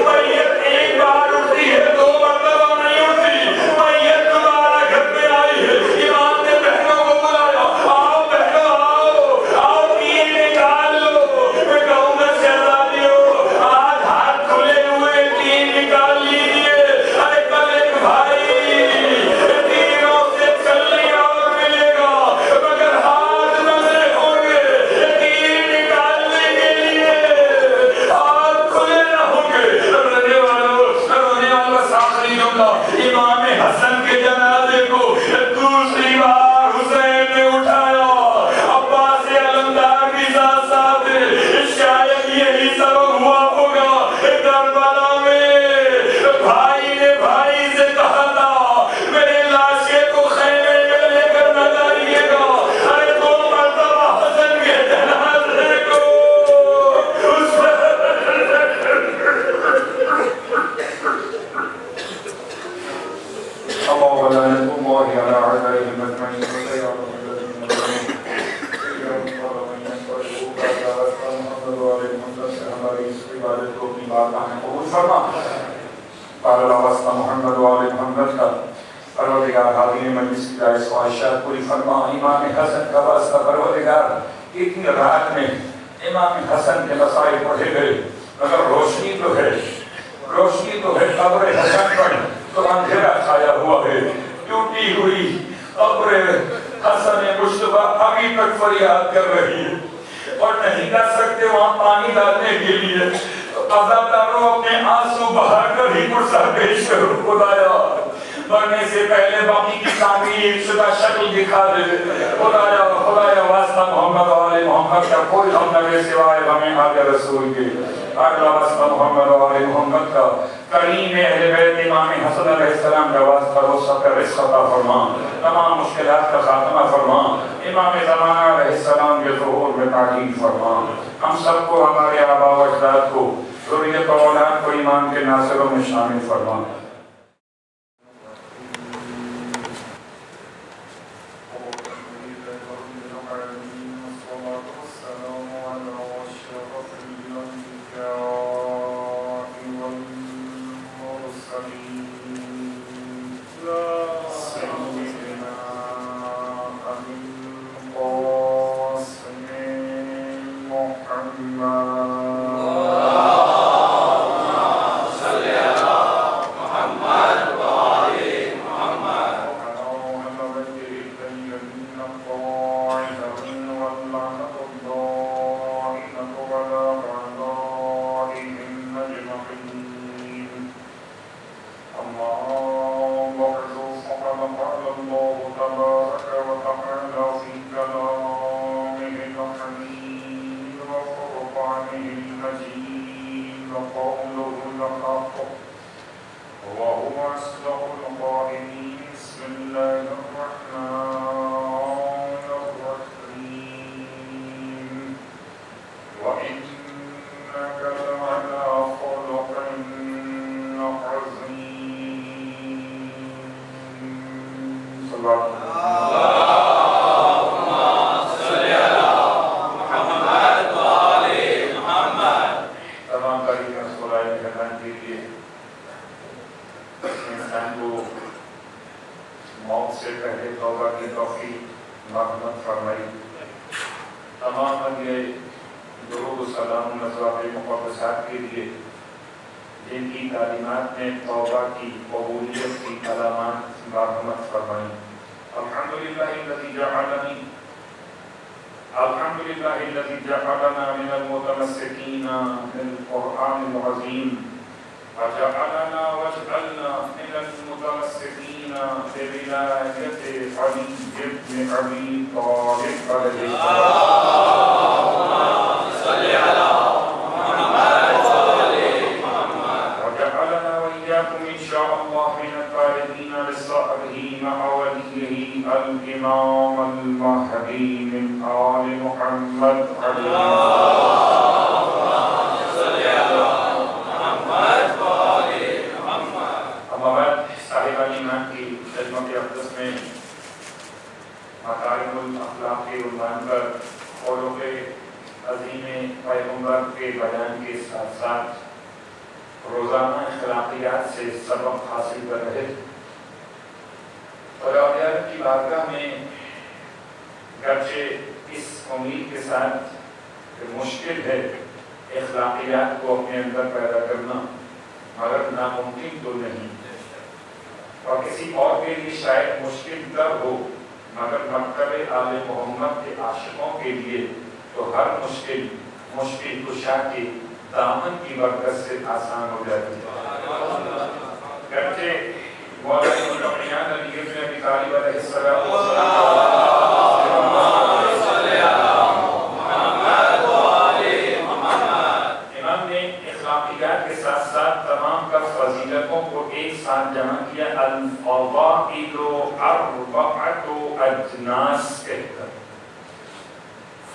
میت ایک بار اٹھتی ہے, 2 مرتبہ نہیں اٹھتی. میت دوبارہ گھر میں آئی ہے. امام نے بہنوں کو بلایا, آؤ بہنوں آؤ تیر نکال لو. میں کہوں گا شہزادیوں آج ہاتھ کھلے ہوئے تیر نکال لیجیے. ارے کل ایک بھائی تیروں سے چلنے اور ملے گا, مگر ہاتھ بندے ہوں گے تیر نکالنے کے لیے, ہاتھ کھلے نہ ہوں گے. رونے والوں آخری جملہ, امام حسن کے جنازے کو دوسری بار حسین نے اٹھایا. عباس علمدار بھی ساتھ ساتھ تھے. شاید یہی سبب ہوا ہوگا کربلا میں بھائی نے بھائی سے کہا تھا میرے لاشے کو خیمے میں لے کر نہ جائیے گا. ارے 2 مرتبہ حسن کے جنازے کو الله على أعدائهم أجمعين وسيعلم الذين ظلموا سيئا ومن ينصره بعد محمد وعلى محمد امام حسن کا واسطہ پروردگار اتنی رات میں امام حسن کے مسائل پڑھے گئے مگر روشنی تو ہے قبر حسن پر تو اندھیرا چھایا ہوا ہے ٹوٹی ہوئی قبر حسن مشتبہ ابھی تک فریاد کر رہی ہے اور نہیں کر سکتے وہاں پانی ڈالنے کے لیے عزاداروں اپنے آنسو بہا کر ہی پرسہ پیش کرو خدایا مرنے سے پہلے باقی کی تعمیر شدہ شکل دکھا دے خدایا واسطہ محمد و آل محمد کا کوئی ہم نبی سوائے ہمیں آل رسول کے اگلا واسطہ محمد و آل محمد کا کریم اہل بیت امام حسن علیہ السلام کا واسطہ وسط رزق عطا فرما تمام مشکلات کا خاتمہ فرما امام زمانہ علیہ السلام کے ظہور میں تعجیل فرما ہم سب کو ہمارے آبا و اجداد کو ذریت و اولاد کو ایمان کے ناصروں میں شامل فرما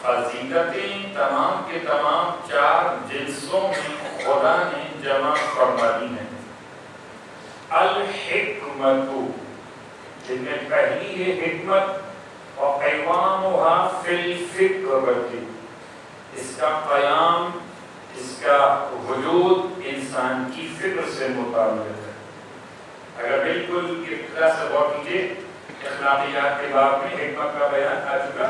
فضیلتیں تمام کے تمام 4 جنسوں میں خدا نے جمع فرما دی ہیں. الحکمت، جن میں پہلی ہے حکمت، اور قیامها فی الفکرۃ، اس کا قیام، اس کا وجود انسان کی فکر سے متعلق ہے. اگر بالکل ابتدا سے غور کیجیے اخلاقیات کے باب میں حکمت کا بیان آ چکا،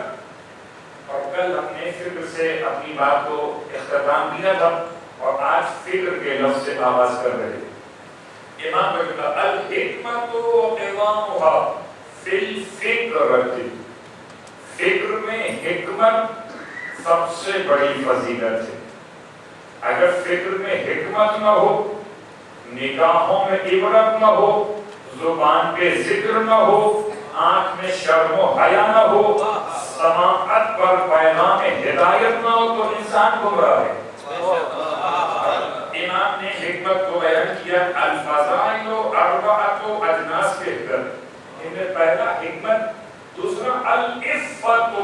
اور کل ہم نے فکر سے اپنی بات کو اختتام کیا تھا، اور آج فکر کے لفظ سے آغاز کر رہے ہیں۔ امام رحمۃ اللہ الحکمت قوامها فی الفکرۃ، فکر میں حکمت سب سے بڑی فضیلت ہے۔ اگر فکر میں حکمت نہ ہو، نگاہوں میں عبرت نہ ہو، زبان پہ ذکر نہ ہو، آنکھ میں شرم و حیا نہ ہو، سماعت پر پیغام ہدایت نہ ہو، تو انسان گمراہ ہے۔ امام نے حکمت کو بیان کیا الفضائل اربعۃ اجناس کے کر، ان میں پہلا حکمت، دوسرا العفت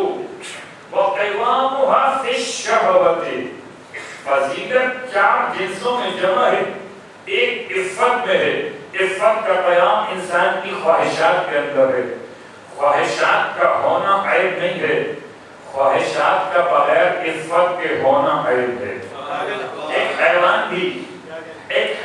وقوامها فی الشہوۃ، فضیلت چار جنسوں میں جمع ہے، ایک عفت میں ہے۔ عفت کا قیام انسان کی خواہشات کے اندر ہے، خواہشات کا ہونا عیب نہیں ہے، خواہشات کا بغیر عفت کے ہونا عیب ہے۔ ایک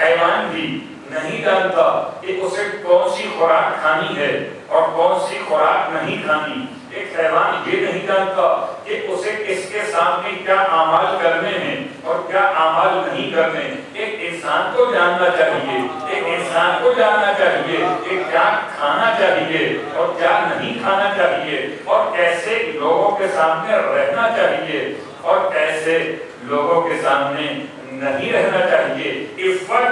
حیوان بھی نہیں جانتا کہ اسے کون سی خوراک کھانی ہے اور کون سی خوراک نہیں کھانی۔ ایک حیوان یہ نہیں جانتا کہ اسے کس کے سامنے کیا اعمال کرنے ہیں اور کیا اعمال نہیں کرنے۔ ایک انسان کو جاننا چاہیے، ایک انسان کو جاننا چاہیے کہ کیا کھانا چاہیے اور کیا نہیں کھانا چاہیے، اور کیسے لوگوں کے سامنے رہنا چاہیے اور کیسے لوگوں کے سامنے نہیں رہنا چاہیے۔ عفت،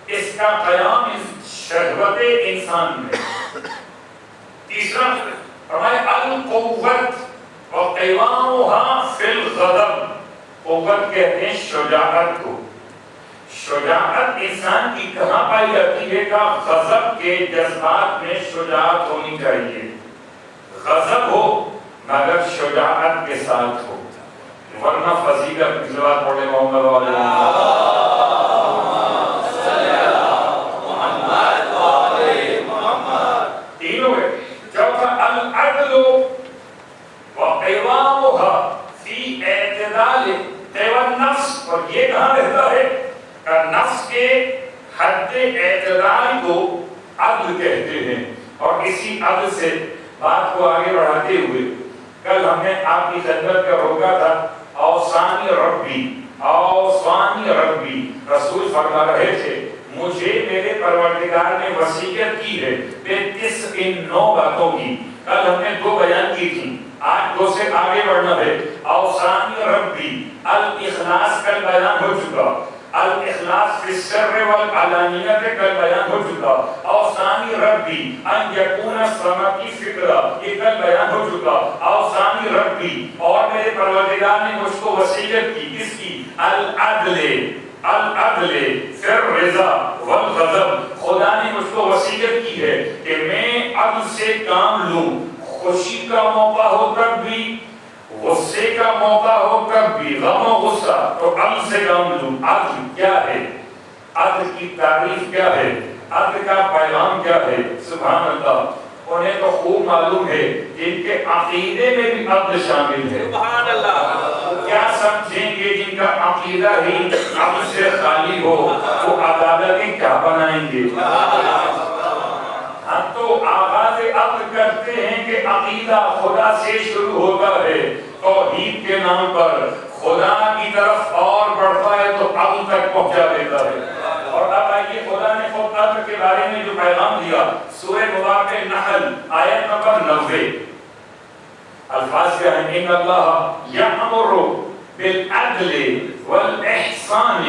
اس کا قیام شہوت انسان میں۔ تیسرا فرمائے القوت وقوامها فی الغضب، قوت کہتے ہیں شجاعت کو۔ شجاعت انسان کی کہاں پائی جاتی ہے؟ کہ غضب کے جذبات میں شجاعت ہونی چاہیے۔ غضب ہو مگر شجاعت کے ساتھ ہو، ورنہ فضیلت صلوات پڑھے محمد علیہ تینوں ہے۔ چوتھا العدل وقوامها فی اعتدال النفس، اور یہ کہاں رہتا ہے؟ کہ نفس کے حد اعتدال کو عدل کہتے ہیں۔ اور اسی عدل سے بات کو آگے بڑھاتے ہوئے کل ہم نے آپ کی خدمت کا روکا تھا اوصانی ربی، اوصانی ربی، رسول فرما رہے تھے مجھے میرے پروردگار نے وصیت کی ہے بے 9 باتوں کی۔ کل ہم نے 2 بیان کی تھی، آج 2 سے آگے بڑھنا ہے۔ اوصانی ربی، الاخلاص کل بیان ہو چکا، الاخلاص فی السر والعلانیہ کل بیان ہو چکا۔ اوصانی ربی ان یکون سمتی فکرہ، یہ کل بیان ہو چکا۔ اوصانی ربی، اور میرے پروردگار نے مجھ کو وصیت کی، کس کی؟ العدل، العدل فی الرضا والغضب، خدا نے مجھ کو وصیت کی ہے کہ میں عدل سے کام لوں، خوشی کا موقع ہو تب بھی، غصے کا موقع ہو تب بھی، غم و غصہ تو عدل سے کام لوں۔ عدل کیا ہے؟ عدل کی تعریف کیا ہے؟ عدل کا پیغام کیا ہے؟ سبحان اللہ، انہیں تو خوب معلوم ہے جن کے عقیدے میں بھی عدل شامل ہے۔ سبحان اللہ، کیا سمجھیں گے جن کا عقیدہ ہی عدل سے خالی ہو، وہ عدالتیں کیا بنائیں گے؟ ہم تو آغاز عدل کرتے ہیں کہ عقیدہ خدا سے شروع ہوتا ہے، توحید کے نام پر خدا کی طرف اور بڑھتا ہے تو عدل تک پہنچا دیتا ہے۔ اور اب آئیے خدا نے خود عدل کے بارے میں جو پیغام دیا، سورہ مبارکہ نحل آیت نمبر 90، الفاظ کیا ہیں؟ ان اللہ یأمر بالعدل والاحسان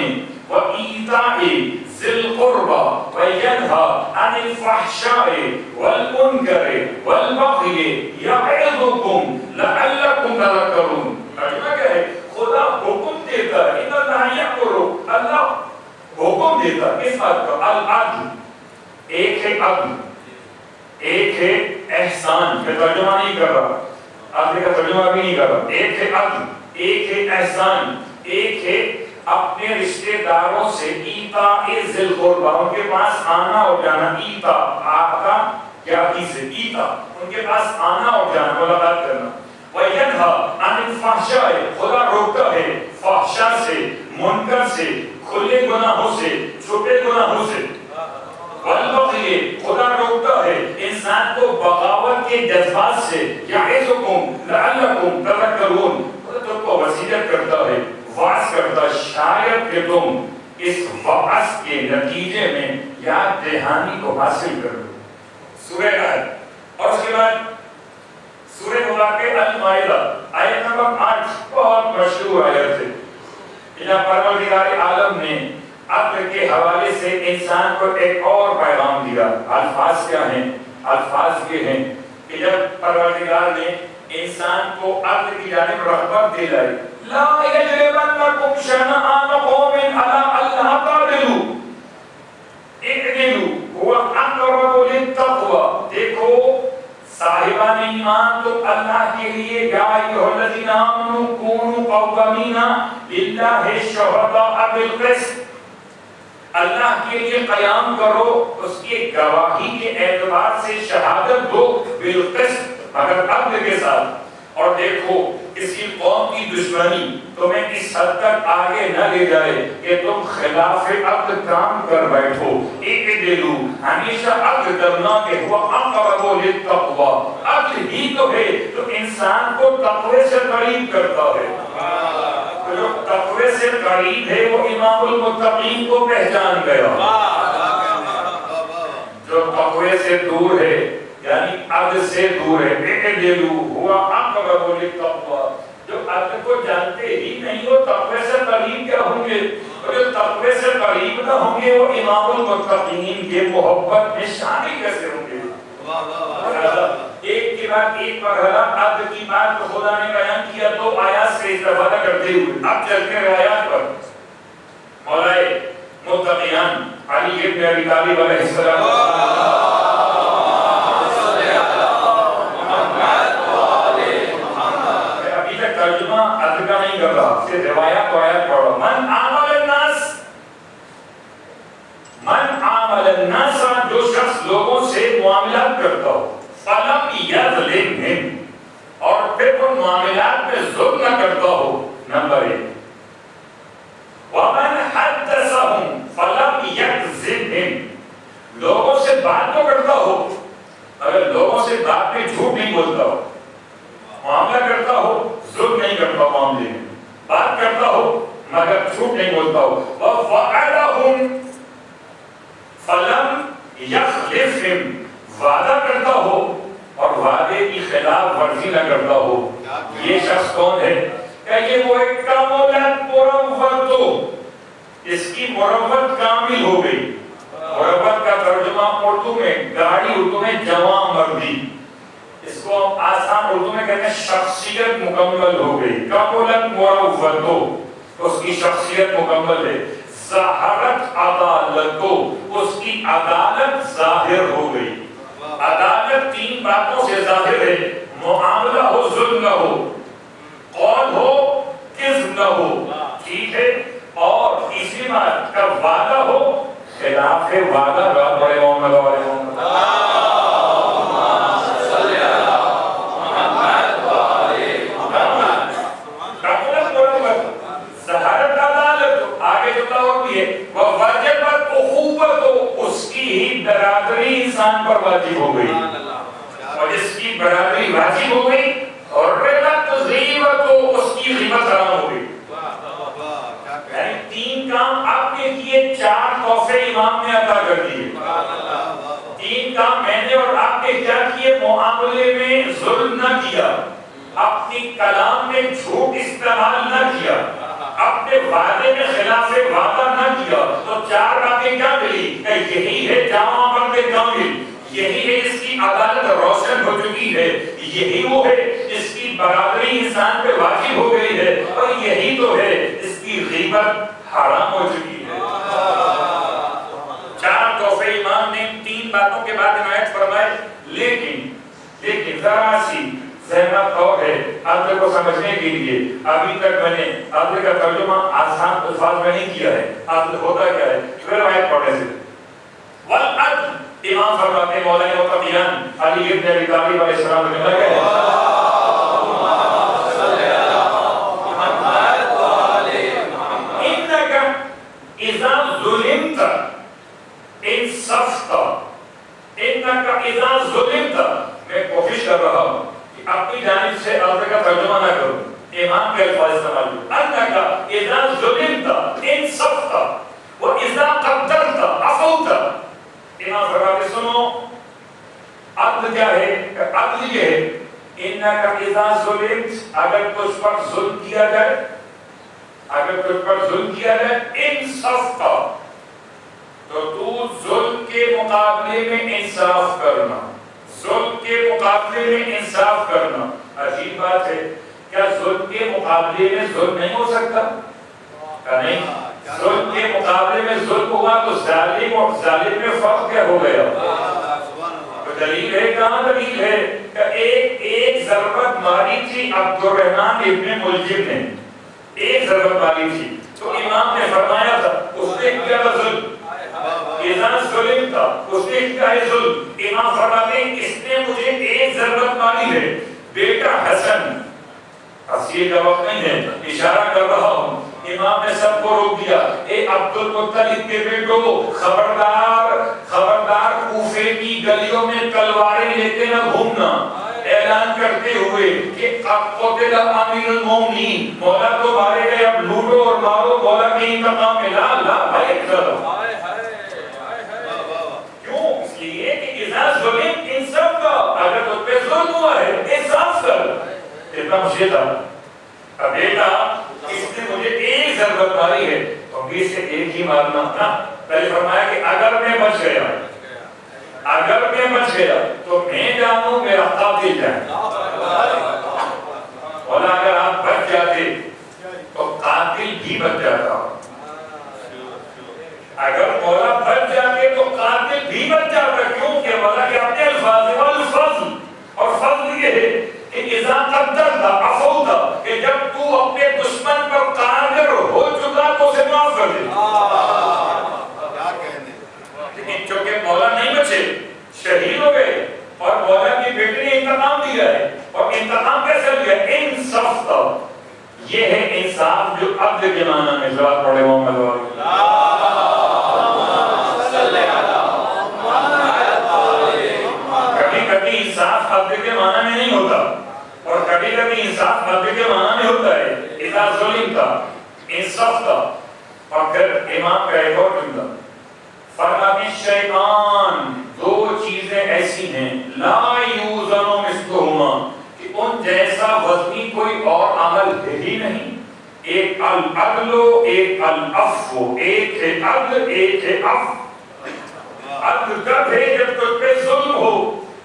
وایتاء ذی القربى وینہی عن الفحشاء والمنکر والبغی یعظکم لعلکم تذکرون۔ ترجمہ کیا ہے؟ خدا حکم دیتا ہے، ان اللہ یأمر، اللہ حکم دیتا ہے کس بات کا؟ العدل، ایک ہے عدل، ایک ہے احسان۔ میں ترجمہ نہیں کر رہا، عدل کا ترجمہ بھی نہیں کر رہا۔ ایک ہے عدل، ایک ہے احسان، ایک ہے اپنے رشتہ داروں سے ایتاء ذی القربیٰ، ان کے پاس آنا اور جانا۔ ایتاء، آقا کیا سے ایتاء، ان کے پاس آنا اور جانا، ملاقات کرنا۔ وینہی عن الفحشاء، خدا روکتا ہے فحشا سے، منکر سے، کھلے گناہوں سے، چھوٹے گناہوں سے۔ والبغی، خدا روکتا ہے انسان انسان کو بغاوت کے جذبات سے یعظکم لعلکم تذکرون، تم کو وصیت کرتا ہے، واعظ کرتا ہے، شاید کہ تم اس واعظ کے نتیجے میں یاد دہانی کو حاصل کر لو۔ سورہ نحل اور اس کے بعد سورہ مبارکہ المائدہ آیت نمبر 8 بہت مشہور آیت ہے۔ جناب پروردگار عالم نے عقل کے حوالے سے انسان کو ایک اور پیغام دیا۔ الفاظ کیا ہیں؟ الفاظ یہ ہیں کہ جب پروردگار نے انسان کو عقل کی جانب رغبت دلائی، لا یجرمنکم شنآن قوم علی الا تعدلوا اعدلوا هو اقرب للتقوی۔ دیکھو صاحبان ایمان تم اللہ کے لیے یا ایھا الذین آمنوا کونوا قوامین للہ شہداء بالقسط، اللہ کے لیے قیام کرو، اس کی گواہی کے اعتبار سے شہادت دو بالقسط، مگر عدل کے ساتھ۔ اور دیکھو کسی قوم کی دشمنی تمہیں اس حد تک آگے نہ لے جائے کہ تم خلاف عقل کام کر بیٹھو۔ اعدلوا، ہمیشہ عقل کرنا کہ ہوا اقرب للتقوی، عقل ہی تو ہے جو انسان کو تقوی سے قریب کرتا ہے۔ جو تقوی سے قریب ہے وہ امام المتقین کو پہچان گیا، جو تقوی سے دور ہے یعنی عدل سے دور ہے، اعدلوا هو اقرب للتقوی، جو عدل کو جانتے ہی نہیں وہ تقوی سے قریب کیا ہوں گے، اور جو تقوی سے قریب نہ ہوں گے وہ امام المتقین کے محبت میں شامل کیسے ہوں گے؟ ایک کے بعد ایک مرحلہ عدل کی بات کو خدا نے بیان کیا دو آیات سے استفادہ کرتے ہوئے۔ اب چلتے ہیں آیات پر۔ مولا متقیان علی ابن ابی طالب علیہ السلام ترجمہ عدل کا نہیں کر رہا، صرف روایات کو آیات پڑھ رہا۔ من عامل الناس، جو شخص لوگوں سے معاملات کرتا ہو، فلم یظلمہم، اور پھر ان معاملات میں ظلم نہ کرتا ہو، نمبر 1۔ ومن حدثہم فلم یکذبہم، لوگوں سے بات تو کرتا ہو اگر لوگوں سے بات میں جھوٹ نہیں بولتا ہو، معاملہ کرتا ہو ظلم نہیں کرتا، معاملے میں بات کرتا ہو مگر جھوٹ نہیں بولتا ہو، وَوَعَدَهُمْ فَلَمْ يَخْلِفْهِمْ، وعدہ کرتا ہو اور وعدے کی خلاف ورزی نہ کرتا ہو، یہ شخص کون ہے؟ کہ یہ وہ ایک کاملت مروت ہو، اس کی مروت کامل ہو گئی۔ مروت کا ترجمہ اردو میں گاڑی، اردو میں جوان مردی، اس کو آسان اردو میں کہتے ہیں شخصیت مکمل ہو گئی۔ کاملت مروت ہو، اس کی شخصیت مکمل ہے۔ ظاہرت عدالت ہو، اس کی عدالت ظاہر ہو گئی۔ عدالت تین باتوں سے ظاہر ہے، معاملہ ہو ظلم نہ ہو، قول ہو کذب نہ ہو، ٹھیک ہے، اور تیسری بات کا وعدہ ہو خلاف وعدہ نہ پڑے۔ محمد علیہ محمد ظہارت عدالت، آگے جو اور بھی ہے وہ واجبت اخوت ہو، اس کی ہی برادری انسان پر واجب ہو گئی، اور جس کی برادری واجب ہو گئی اور ربط غیبت ہو، اس کی غیبت حرام ہو گئی۔ یعنی تین کام آپ نے کیے، چار تحفے امام نے عطا کر دیے۔ تین کام میں نے اور آپ نے کیا کیے؟ معاملے میں ظلم نہ کیا، اپنی کلام میں جھوٹ استعمال نہ کیا، اپنے وعدے میں خلاف وعدہ نہ کیا، تو چار باتیں کیا ملی؟ کہ یہی ہے جامع مرد کامل، یہی ہے جس کی عدالت روشن ہو چکی ہے، یہی وہ ہے جس کی برادری انسان پہ واجب ہو گئی ہے، اور یہی تو ہے جس کی غیبت حرام ہو چکی ہے۔ چار تحفے امام نے تین باتوں کے بعد عنایت فرمائے، لیکن ذرا سی زحمت اور ہے عدل کو سمجھنے کے لیے۔ ابھی تک میں نے عدل کا ترجمہ آسان الفاظ میں نہیں کیا ہے، عدل ہوتا کیا ہے، پھر آیت پڑھنے سے۔ والعدل، امام فرماتے ہیں مولا متقیان علی ابن ابی طالب علیہ السلام نے کہا انک اذا ظلمت انصفت، انک انکا اذا ظلمت، میں کوشش کر رہا ہوں کہ اپنی جانب سے الفاظ کا ترجمہ نہ کروں، امام کے الفاظ استعمال کروں. انکا اذا ظلمت انصفت واذا قدرت عفوت. امام فرماتے سنو عدل کیا ہے؟ عدل یہ ہے انکا اذا ظلمت، اگر تجھ پر ظلم کیا جائے، اگر تجھ پر ظلم کیا جائے، انصفت، تو تو ظلم کے مقابلے میں انصاف کرنا، ظلم کے مقابلے میں انصاف کرنا. عجیب بات ہے، کیا ظلم کے مقابلے میں ظلم نہیں ہو سکتا؟ نہیں، ظلم کے مقابلے میں ظلم ہوا تو ظالم اور ظالم میں فرق کیا ہو گیا؟ تو دلیل ہے، کہاں دلیل ہے؟ کہ ایک ضربت ماری تھی عبد الرحمن ابن ملجم نے، ایک ضربت ماری تھی، تو امام نے فرمایا تھا اس نے کیا ظلم، اذا ظلم تھا، اس نے کیا ہے ظلم. امام فرماتے ہیں اس نے مجھے ایک ضربت ماری ہے، بیٹا حسن، حسین کا وقت نہیں ہے، اشارہ کر رہا ہوں. امام نے سب کو روک دیا، اے عبد المطلب کے بیٹو، خبردار خبردار، کوفے کی گلیوں میں تلواریں لے کے نہ گھومنا. اعلان کرتے ہوئے کہ قتل امیر المومنین، مولا تو مارے گئے، اب لوٹو اور مارو مولا کے انتقام میں. لا لا بھائی، کیوں؟ اس لیے کہ اذا ظلم انصاف کا، اگر تجھ پہ ظلم ہوا ہے انصاف کر. اتنا مجھے تھا، اب بیٹا اس نے مجھے ایک ضربت ماری ہے تو بھی سے ایک ہی مارنا نا. پہلے فرمایا کہ اگر میں بچ گیا، اگر میں بچ گیا تو میں جانوں میرا قاتل جائے. اور اگر آپ بچ جاتے تو قاتل بھی بچ جاتا. اگر مولا بچ جاتے تو قاتل بھی بچ جاتا. کیوں کہ مولا کے اپنے الفاظ والفضل، اور فضل یہ ہے کہ اذا قدرت عفوت، کہ جب تو اپنے دشمن پر قادر ہو چکا تو اسے معاف کر دے. لیکن چونکہ مولا نہیں بچے، شہید ہو گئے، اور مولا کی بیٹی نے انتقام دیا ہے، اور انتقام کیسے دیا؟ انصاف. یہ ہے انصاف جو عدل کے معنی میں. جواب پڑھے محمد کبھی انصاف عدل کے معنی میں نہیں ہوتا، اور کبھی کبھی انصاف عدل کے معنی میں ہوتا ہے. اذا ظلم تھا، انصاف تھا. اور پھر امام کا ایک اور جملہ فرماتے شیطان، دو چیزیں ایسی ہیں لا یوزن مثلہما، کہ ان جیسا وزنی کوئی اور عمل ہے ہی نہیں. ایک العدل و ایک العفو، ایک ہے عدل ایک ہے عفو. عدل کب ہے؟ جب تجھ پہ ظلم ہو.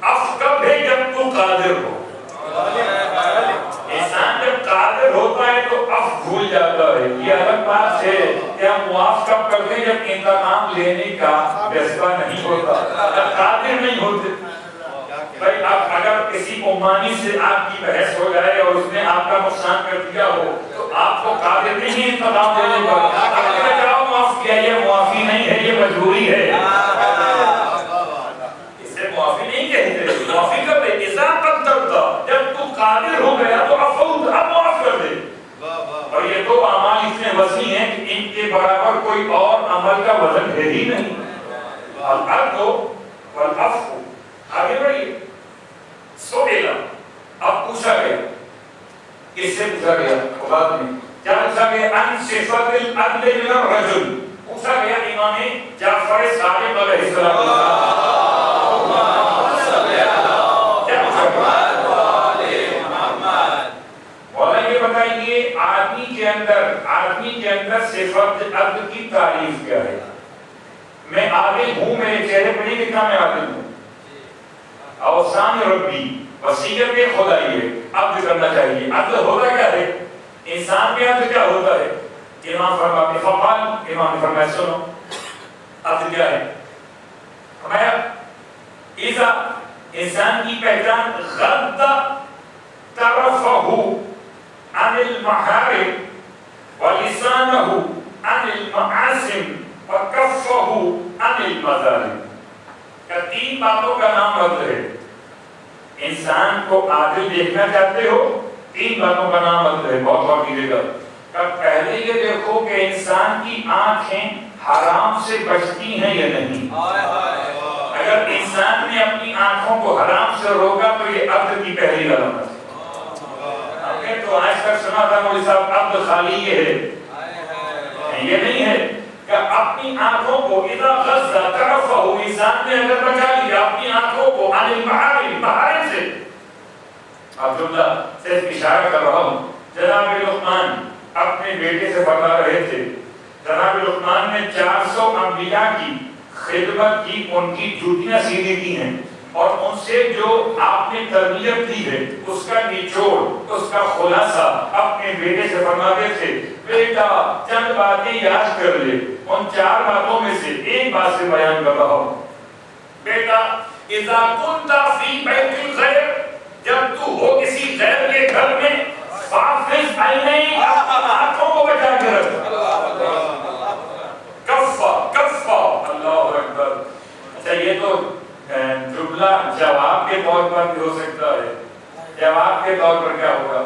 عفو کب ہے؟ جب تو قادر ہو. انسان جب قادر ہوتا ہے تو عفو بھول جاتا ہے. یہ الگ بات ہے کہ ہم معاف کب کرتے ہیں؟ جب انتقام لینے کا جذبہ نہیں ہوتا، جب قادر نہیں ہوتے. بھائی اب اگر کسی عمانی سے آپ کی بحث ہو جائے اور اس نے آپ کا نقصان کر دیا ہو تو آپ کو قادر نہیں ہے انتقام دینے پر. اگر جاؤ معاف کیا، یہ معافی نہیں ہے، یہ مجبوری ہے. اسے معافی نہیں کہتے. معافی کب ہے؟ اذا قدرت، جب تو قادر ہو گیا تو عفوت، اب معاف کر دے. اور یہ دو اعمال اتنے وسیع ہیں کہ ان کے برابر کوئی اور عمل کا وزن ہے ہی نہیں. العدل والعفو. آگے بڑھیے. سئل، اب پوچھا گیا، کس سے پوچھا گیا؟ بعد میں کیا پوچھا گیا؟ ان صفت العدل من الرجل. پوچھا گیا امام جعفر صادق علیہ السلام. آدمی کے اندر صفت عدل کی تعریف کیا ہے؟ میں عادل ہوں، میرے چہرے پر نہیں لکھا میں عادل ہوں. اوصان ربی، وصیت خدائی ہے، عدل کرنا چاہیے. عدل ہوتا کیا ہے؟ انسان میں عدل کیا ہوتا ہے؟ امام فرماتے فقال، امام نے فرمایا سنو عدل کیا ہے. فرمایا اذا، انسان کی پہچان غض طرفہ عن المحارم ولسانه عن المعاصم وكفه عن المظالم. کہ تین باتوں کا نام عدل ہے. انسان کو عادل دیکھنا چاہتے ہو، تین باتوں کا نام عدل ہے. بہت غور کیجیے گا. پہلے یہ دیکھو کہ انسان کی آنکھیں حرام سے بچتی ہیں یا نہیں. اگر انسان نے اپنی آنکھوں کو حرام سے روکا تو یہ عبد کی پہلی علامت ہے. ہم نے تو آج تک سنا تھا مولوی صاحب عبد خالی یہ ہے، یہ نہیں ہے کہ اپنی آنکھوں کو اذا غض طرفہ، انسان نے اگر بچا لیا اپنی آنکھوں کو عن المحارم، محارم سے. عبداللہ صرف اشارہ کر رہا ہوں، جناب لقمان اپنے بیٹے سے فرما رہے تھے، جناب لقمان نے 400 انبیاء کی خدمت کی، ان کی جوتیاں سیدھی کی ہیں، اور ان سے جو آپ نے تربیت دی ہے اس کا نچوڑ، اس کا خلاصہ اپنے بیٹے سے فرماتے تھے، بیٹا چند باتیں یاد کر لے. ان 4 باتوں میں سے ایک بات سے بیان کر رہا ہوں. بیٹا اذا كنت فی بیت الغیر، جب تو ہو کسی غیر کے گھر میں، فاحفظ عینیک، آنکھوں کو بچا کے رکھ. کفا اللہ اکبر. اچھا یہ تو جملہ جواب کے طور پر بھی ہو سکتا ہے. جواب کے طور پر کیا ہوگا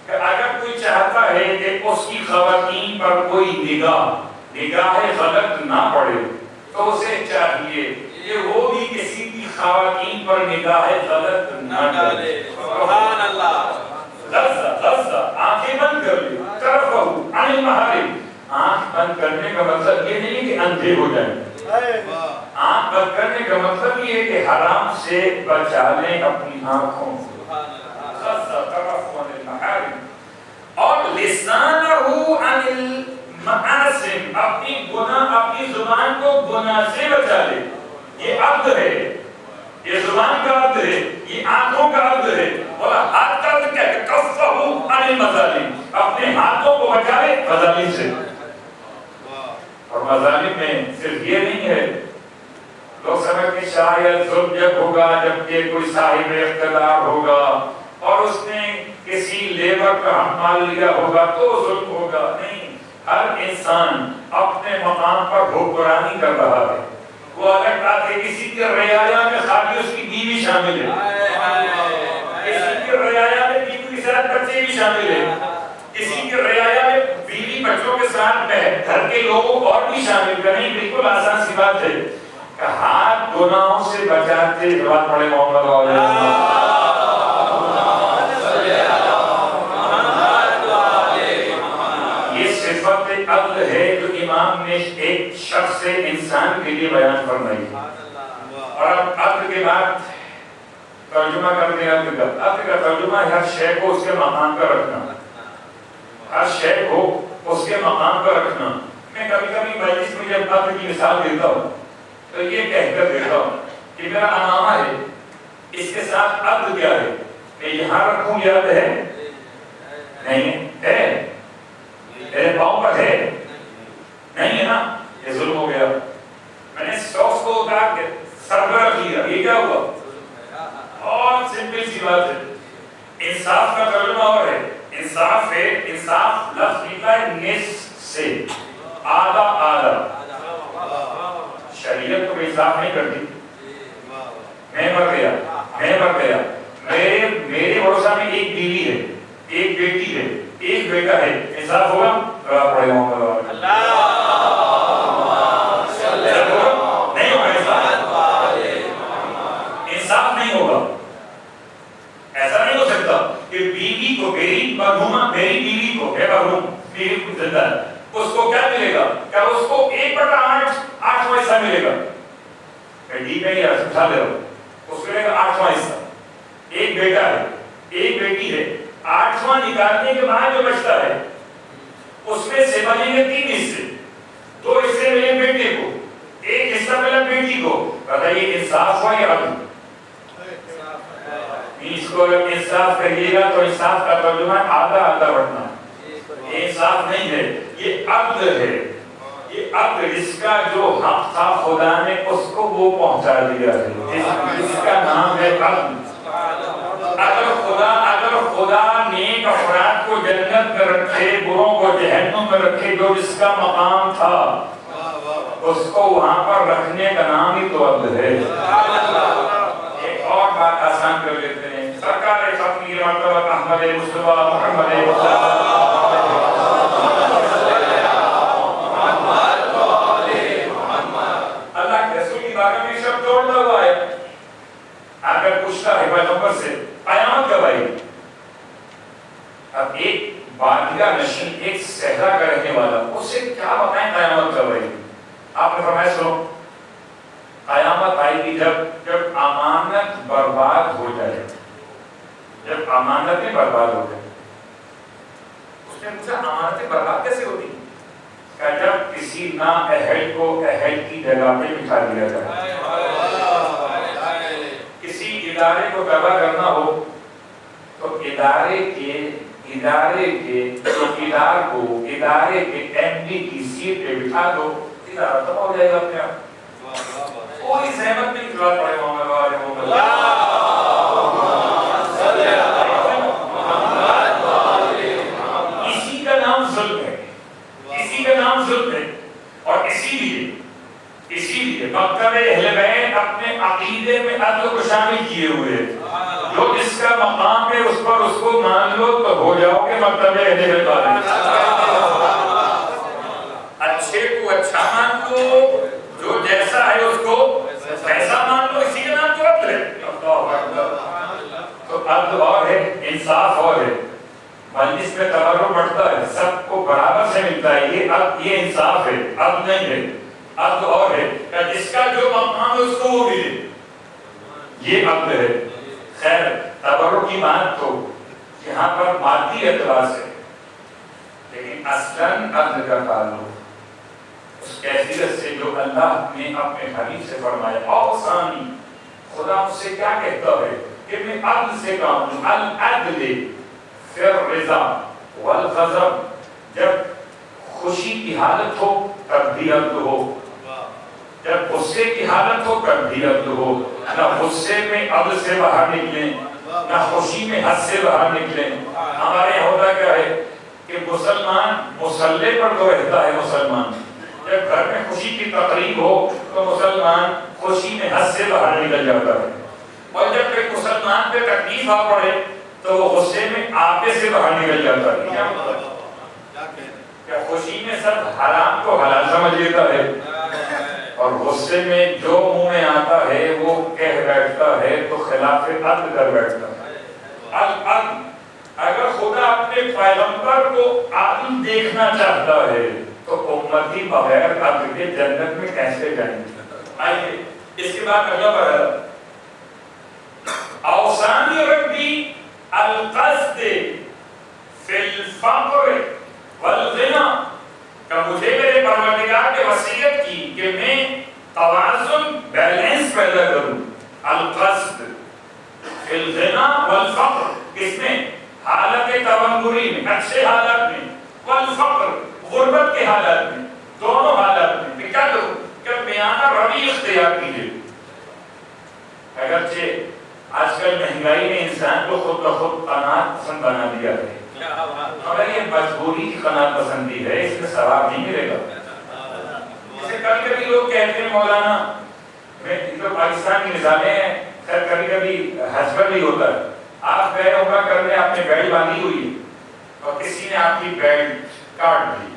کہ اگر کوئی چاہتا ہے کہ اس کی خواتین پر کوئی نگاہ غلط نہ پڑے تو اسے چاہیے کہ وہ بھی کسی کی خواتین پر نگاہ غلط نہ ڈالے. سبحان اللہ. غزہ آنکھیں بند کر لے، طرف عن المحارم. آنکھ بند کرنے کا مطلب یہ نہیں کہ اندھے ہو جائیں. آنکھ بند کرنے کا مطلب یہ ہے کہ حرام سے بچا لیں اپنی آنکھوں کو. اور لسانہ عن المعاصم، اپنی گناہ، اپنی زبان کو گناہ سے بچا لے. یہ عبد ہے، یہ زبان کا عبد ہے، یہ آنکھوں کا عبد ہے. اور ہاتھ کا عبد کیا ہے؟ کفہ عن المظالم، اپنے ہاتھوں کو بچا لے مظالم سے. اور مظالم میں صرف یہ نہیں ہے، لوگ سمجھتے ہیں شاید ظلم جب ہوگا جب کہ کوئی صاحب اقتدار ہوگا اور اس نے کسی لیبر کا حق مال لیا ہوگا تو ظلم ہوگا. نہیں، ہر انسان اپنے مقام پر حکمرانی کر رہا ہے. وہ الگ بات ہے کسی کے رعایا میں خالی اس کی بیوی شامل ہے، کسی کے رعایا میں بیوی کے ساتھ بچے بھی شامل ہیں، کسی کے رعایا میں بیوی بچوں کے ساتھ گھر کے لوگوں اور بھی شامل کریں. بالکل آسان سی بات ہے کہ ہاتھ گناہوں سے بچاتے. بات پڑھے محمد علیہ عدل ہے جو امام نے ایک شخص سے انسان کے لیے بیان فرمائی. اور اب عدل کے بعد ترجمہ کرتے ہیں. عدل کا ترجمہ ہے ہر شے کو اس کے مقام پر رکھنا، ہر شے کو اس کے مقام پر رکھنا. میں کبھی کبھی مجلس میں جب عدل کی مثال دیتا ہوں تو یہ کہہ کر دیتا ہوں کہ میرا امامہ ہے، اس کے ساتھ عدل کیا ہے؟ میں یہاں رکھوں یہ عدل ہے؟ نہیں ہے. میرے پاؤں پر ہے؟ نہیں ہے نا، یہ ظلم ہو گیا. میں نے سوکس کو اتار کے سر پر رکھ لیا، یہ کیا ہوا؟ اور سمپل سی بات ہے. انصاف کا ترجمہ اور ہے. انصاف ہے، انصاف لفظ نکلا ہے نصف سے، آدھا آدھا. شریعت تو انصاف نہیں کرتی. میں مر گیا، میرے بھروسہ میں ایک بیوی ہے، ایک بیٹی ہے، ایک بیٹا ہے. انصاف ہوگا؟ پڑھے محمد اللہ نہیں ہوگا. انصاف نہیں ہوگا. ایسا نہیں ہو سکتا کہ بیوی کو میری بیوی کو ہے مرحوم، بیوی کو زندہ ہے، اس کو کیا ملے گا؟ کیا اس کو 1/8 حصہ ملے گا؟ ٹھیک ہے، یہ سمجھا دے رہا ہوں. اس کو ملے گا 8واں حصہ. ایک بیٹا ہے، ایک بیٹی ہے. 8واں نکالنے کے بعد جو بچتا ہے اس میں سے بنیں گے 3 حصے. 2 حصے ملے بیٹے کو، 1 حصہ ملا بیٹی کو. بتائیے انصاف ہوا یا عدل؟ اس کو انصاف کہیے گا تو انصاف کا ترجمہ ہے آدھا آدھا بٹنا. یہ انصاف نہیں ہے، یہ عدل ہے. یہ عدل جس کا جو حق تھا خدا نے اس کو وہ پہنچا دیا ہے، اس کا نام ہے عدل. اگر خدا نیک افراد کو جنت میں رکھے، بروں کو جہنم میں رکھے، جو جس کا مقام تھا اس کو وہاں پر رکھنے کا نام ہی تو عدل ہے. ایک اور بات آسان کر لیتے ہیں. سرکار فقیر مرتبہ احمد مصطفیٰ محمد اللہ کے رسول کی بارگاہ میں شب توڑتا ہوا ہے اہل کو اہل کی جگہ پہ بٹھا دیا جائے. کسی ادارے کو تباہ کرنا ہو تو ادارے کے ادار کو ادارے کے ایم ڈی کی سیٹ پہ بٹھا دو, ادارہ تباہ ہو جائے گا اپنے آپ. کوئی زحمت نہیں ضرورت پڑے اسی کا نام ظلم ہے, اسی کا نام ظلم ہے. اور اسی لیے مکتب اہل بیت اپنے عقیدے میں عدل کو شامل کیے ہوئے ہیں. جو جس کا مقام ہے اس پر اس کو مان لو تو ہو جاؤ گے مکتب اہل بیت والے. اچھے کو اچھا مان لو, جو جیسا ہے اس کو ایسا مان لو, اسی کا نام تو عدل ہے. تو عدل اور ہے, انصاف اور ہے. مجلس میں تبرع بڑھتا ہے, سب کو برابر سے ملتا ہے, یہ انصاف ہے, عدل نہیں ہے. عدل اور ہے کہ جس کا جو مقام ہے اس کو وہ ملے, یہ عدل ہے. خیر تبرع کی بات تو یہاں پر مادی اعتبار سے, لیکن اصلاً عدل کا تعلق اس کیفیت سے جو اللہ نے اپنے حبیب سے فرمایا. اوصانی, خدا مجھ سے کیا کہتا ہے کہ میں عدل سے کام لوں. العدل فی الرضا والغضب, جب خوشی کی حالت ہو تب بھی عدل ہو, جب غصے کی حالت ہو تب بھی عدل ہو. نہ غصے میں عدل سے باہر نکلیں, نہ خوشی میں حد سے باہر نکلیں. ہمارے یہاں ہوتا کیا ہے کہ مسلمان مصلی پر تو رہتا ہے مسلمان, جب گھر میں خوشی کی تقریب ہو تو مسلمان خوشی میں حد سے باہر نکل جاتا ہے, اور جب کوئی مسلمان پہ تکلیف آ پڑے تو وہ غصے میں آپے سے باہر نکل جاتا ہے. کیا مطلب؟ کیا خوشی میں سب حرام کو حلال سمجھ لیتا ہے, اور غصے میں جو منہ میں آتا ہے وہ کہہ بیٹھتا ہے تو خلاف عدل کر بیٹھتا ہے. العدل, اگر خدا اپنے پیغمبر کو عادل دیکھنا چاہتا ہے تو امتی بغیر عدل کے جنت میں کیسے جائیں گے؟ آئیے اس کے بعد اگلا پڑھا, اوصانی ربی القصد فی الفقر والغنى, کہ مجھے میرے پروردگار نے وصیت کی کہ میں توازن بیلنس پیدا کروں. القصد فی الغنى والفقر, کس میں؟ حالت تونگری میں, اچھے حالات میں, والفقر غربت کے حالات میں, دونوں حالات میں کیا کروں کہ میانہ روی اختیار کیجیے. اگرچہ آج کل مہنگائی نے انسان کو خود بخود قناعت پسند بنا دیا ہے, مگر یہ مجبوری کی قناعت پسندی ہے, اس میں ثواب نہیں ملے گا. جیسے کبھی کبھی لوگ کہتے ہیں مولانا, میں جو پاکستان کی نظامیں ہیں, خیر کبھی کبھی حج پر بھی ہوتا ہے, آپ گئے عمرہ کرنے, آپ نے بیلٹ باندھی ہوئی ہے اور کسی نے آپ کی بیلٹ کاٹ دی,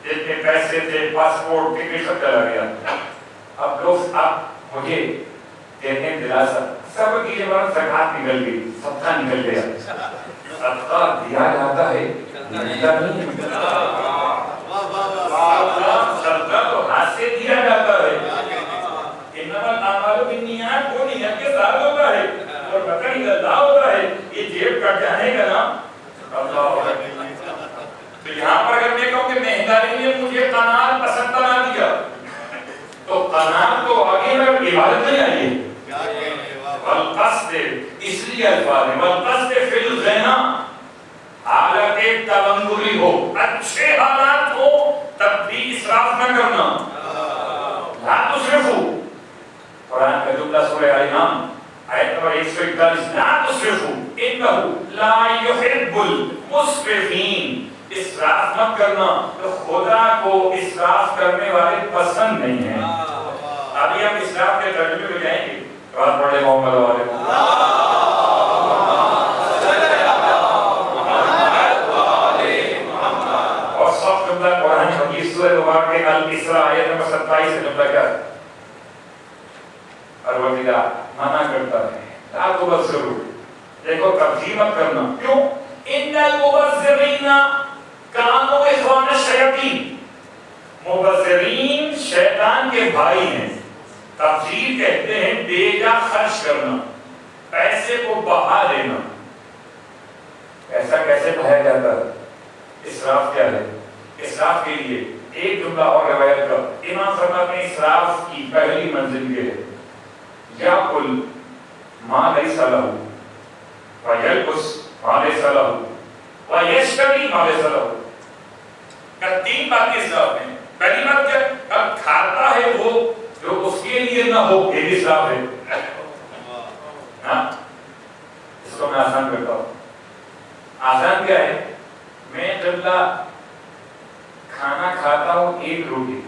جتنے پیسے تھے, پاسپورٹ, ٹکٹ سب چلا گیا. اب لوگ آپ مجھے کہتے ہیں دلاسا, سب کی جب زکات نکل گئی, صدقہ نکل گیا. صدقہ دیا جاتا ہے, ملتا نہیں. صدقہ تو ہاتھ سے دیا جاتا ہے. انما الاعمال بالنیات, وہ نیت کے ساتھ ہوتا ہے, اور پتہ نہیں اللہ ہوتا ہے. یہ جیب کٹ جانے کا نام اللہ. تو یہاں پر اگر میں کہوں کہ مہنگائی نے مجھے قناعت پسند بنا دیا, تو قناعت تو آگے میں عبادت نہیں آئی ہے. والقصد, اس لیے الفاظ ہے والقصد فی الغنى, حالت تونگری ہو, اچھے حالات ہو تب بھی اسراف نہ کرنا. لا تسرفوا, قرآن کا جملہ سورہ آل عمران آیت نمبر 141, لا تسرفوا انہ لا يحب المسرفین. اسراف مت کرنا, تو خدا کو اسراف کرنے والے پسند نہیں ہیں. ابھی ہم اسراف کے ترجمے میں جائیں گے. بات پڑھے محمد علیہ اور سب جملہ قرآن حدیث سورہ مبارکہ الاسراء آیت نمبر 27 سے جملہ کیا ہے؟ پروردگار منع کرتا ہے, لا تبصروا, دیکھو تبذیر مت کرنا. کیوں؟ ان المبذرین کانوا اخوان الشیاطین, مبذرین شیطان کے بھائی ہیں. تبذیر کہتے ہیں بے جا خرچ کرنا, پیسے کو بہا دینا. پیسہ کیسے بہایا جاتا ہے؟ اسراف کیا ہے؟ اسراف کے لیے ایک جملہ اور روایت کا، امام فرماتے ہیں اسراف کی پہلی منزل یہ ہے یاکل ما لیس لہ ویلبس ما لیس لہ ویشتری ما لیس لہ. تین باتیں اسراف ہیں. پہلی بات کیا؟ اب کھاتا ہے وہ جو اس کے لیے نہ ہو، یہ بھی اسراف ہے. ہاں اس کو میں آسان کرتا ہوں. آسان کیا ہے؟ میں جب کھانا کھاتا ہوں ایک روٹی،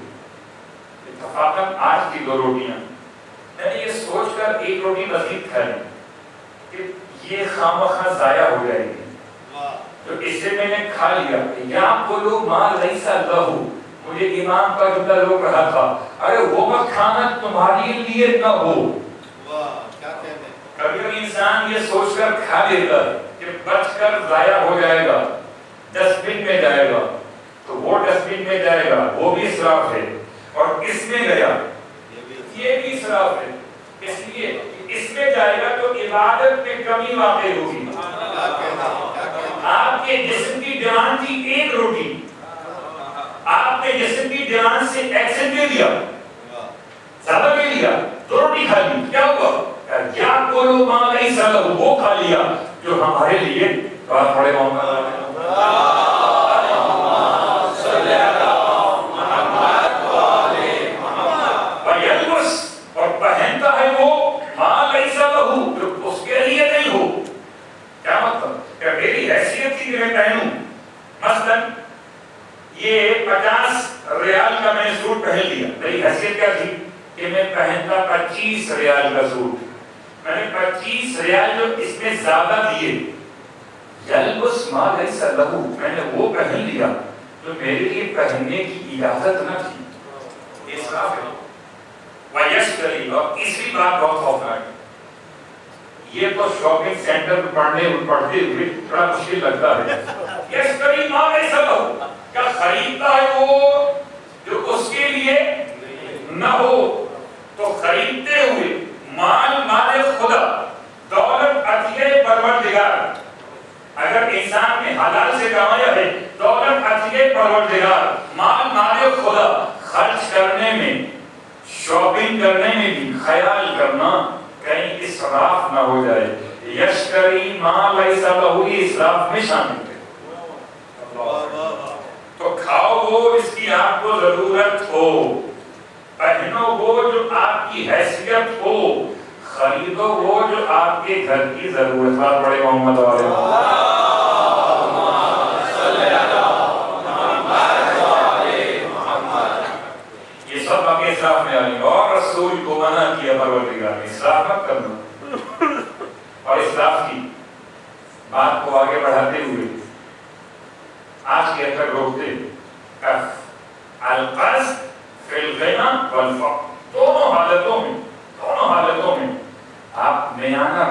اتفاقاً آج کی 2 روٹیاں، میں نے یہ سوچ کر ایک روٹی مزید کھا لی کہ یہ خامخواہ ضائع ہو جائے گی، تو اس سے میں نے کھا لیا. یا بولو ما لیس لہ، مجھے امام کا جملہ روک رہا تھا، ارے وہ کھانا تمہارے لیے نہ ہو. کبھی انسان یہ سوچ کر کھا لیتا کہ بچ کر ضائع ہو جائے گا، ڈسٹ بن میں جائے گا، تو وہ ڈسٹ بن میں جائے گا، وہ بھی اسراف ہے. اور اس میں گیا، یہ بھی اسراف ہے. اس لیے اس میں جائے گا تو عبادت میں کمی واقع ہوگی. آپ کے جسم کی ڈیمانڈ تھی ایک روٹی، آپ نے جسم کی ڈیمانڈ سے ایکسن دے دیا، زیادہ لے لیا، 2 روٹی کھا لی، کیا ہوا؟ یا بولو ما لیس لہ، وہ کھا لیا جو ہمارے لیے. بات پڑے محمد یہ 50 ریال کا میں نے سوٹ پہن لیا. میری حیثیت کیا تھی کہ میں پہنتا 25 ریال کا سوٹ. میں نے 25 ریال جو اس میں زیادہ دیے، یلبس ما لیس لہ، میں نے وہ پہن لیا جو میرے لیے پہننے کی اجازت نہ تھی. اسراف ہے. ویشتری، اور تیسری بات بہت خوفناک ہے. یہ تو شاپنگ سینٹر پڑھتے ہوئے بڑا مشکل لگتا ہے. یشتری ما لیس لہ، کیا خریدتا ہے وہ جو اس کے لیے نہ ہو. تو خریدتے ہوئے مال خدا، دولت عطیہ پروردگار. اگر انسان نے حلال سے کمایا ہے، دولت عطیہ پروردگار، مال خدا، خرچ کرنے میں، شاپنگ کرنے میں بھی خیال کرنا کہیں اسراف نہ ہو جائے. یشتری ما لیس لہ، اسراف میں شامل ہے. تو کھاؤ وہ اس کی آپ کو ضرورت ہو، پہنو وہ جو آپ کی حیثیت ہو، خریدو وہ جو آپ کے گھر کی ضرورت. بات پڑے محمد والے. یہ سب آپ کے اسراف میں آئیں. اور رسول کو منع کیا پروردگار نے اسراف مت کرنا. اور اسراف کی بات کو آگے بڑھاتے ہوئے آج کے اندر روکتے القرض فی الغنى والفقر، دونوں حالتوں میں آپ میانہ